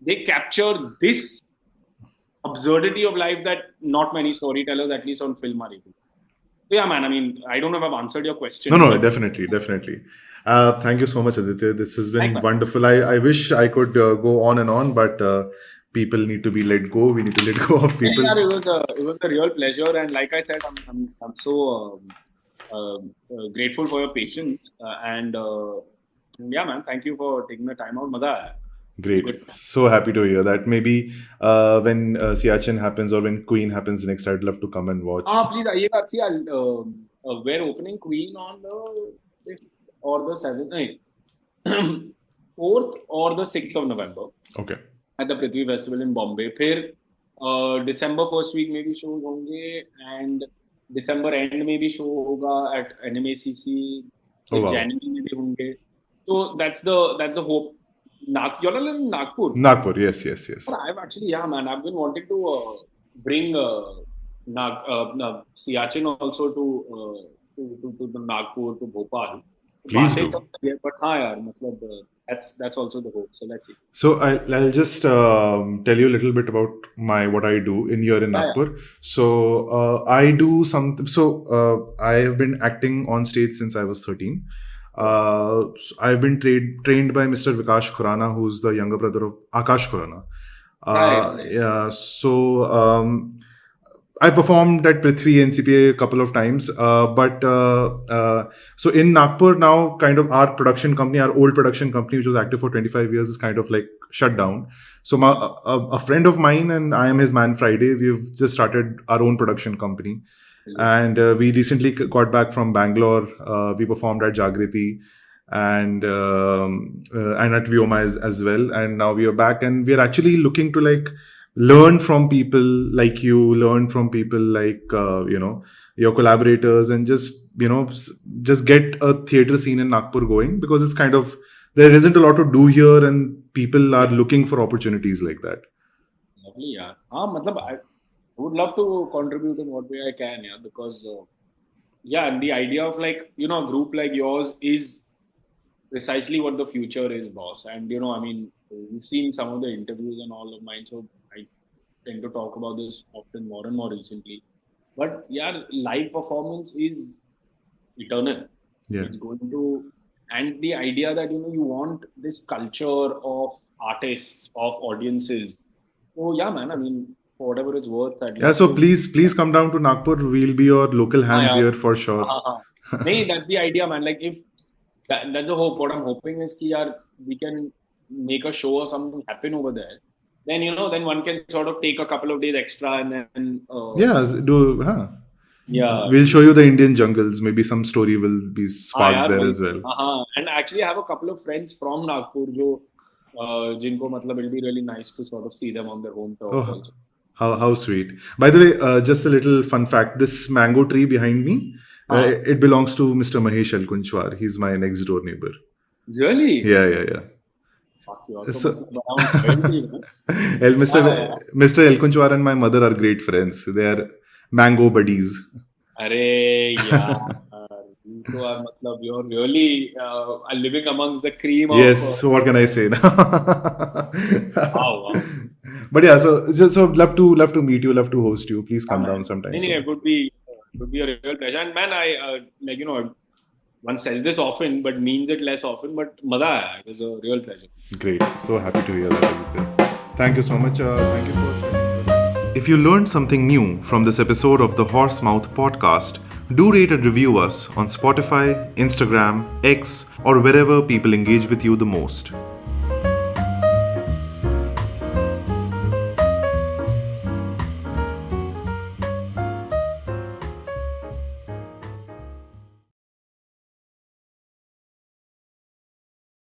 they capture this absurdity of life that not many storytellers, at least on film, are able. So yeah, man, I mean, I don't know if I've answered your question. No, definitely. Thank you so much, Aditya. This has been wonderful. I wish I could go on and on, but people need to be let go. We need to let go of people. Yeah, it was a real pleasure, and like I said, I'm so grateful for your patience, and yeah, man, thank you for taking the time out. Maza aaya. Great. Good. So happy to hear that. Maybe when Siachen happens or when Queen happens next, I'd love to come and watch. Please, see, we're opening Queen on the 5th or the 7th, 4th or the 6th of November. Okay. At the Prithvi Festival in Bombay. फिर December first week में भी shows होंगे, and December end में भी show होगा at NMACC. January में भी होंगे. So that's the hope. You're in Nagpur. Nagpur, yes. I've actually, I've been wanting to bring Siachen also to the Nagpur, to Bhopal. Please do. But that's also the hope. So let's see. So I'll just tell you a little bit about what I do here in Nagpur. Yeah. So I do something. So I have been acting on stage since I was 13. I've been trained by Mr. Vikash Khurana, who's the younger brother of Akash Khurana. Yeah. So I performed at Prithvi NCPA a couple of times, but so in Nagpur now, kind of our production company, our old production company, which was active for 25 years, is kind of like shut down. So a friend of mine and I am his man Friday, we've just started our own production company. And we recently got back from Bangalore. We performed at Jagriti and at Vyoma as well. And now we are back, and we are actually looking to like learn from people like you, learn from people like your collaborators, and just get a theatre scene in Nagpur going, because it's kind of, there isn't a lot to do here, and people are looking for opportunities like that. Lovely, yeah. I would love to contribute in what way I can, because the idea of like, a group like yours is precisely what the future is, boss. And I mean, you've seen some of the interviews and all of mine, so I tend to talk about this often more and more recently. But live performance is eternal. Yeah. It's going to, and the idea that you want this culture of artists, of audiences. So man, I mean, for whatever it's worth. So please come down to Nagpur. We'll be your local hands here for sure. That's the idea, man. Like, if that's the hope. What I'm hoping is that we can make a show or something happen over there. Then then one can sort of take a couple of days extra and then we'll show you the Indian jungles. Maybe some story will be sparked there as well. And actually, I have a couple of friends from Nagpur jinko it'll be really nice to sort of see them on their home turf also. How sweet. By the way, just a little fun fact. This mango tree behind me, it belongs to Mr. Mahesh Elkunchwar. He's my next door neighbor. Really? Yeah. So, Mr. Elkunchwar and my mother are great friends. They are mango buddies. You're really living amongst the cream of... Yes, what can I say now? Wow. But so love to meet you, love to host you. Please come down sometime. It would be a real pleasure. And man, I one says this often, but means it less often. But maza aaya. It was a real pleasure. Great. So happy to hear that, Aditya. Thank you so much. Thank you for spending. If you learned something new from this episode of the Horsemouth podcast, do rate and review us on Spotify, Instagram, X, or wherever people engage with you the most.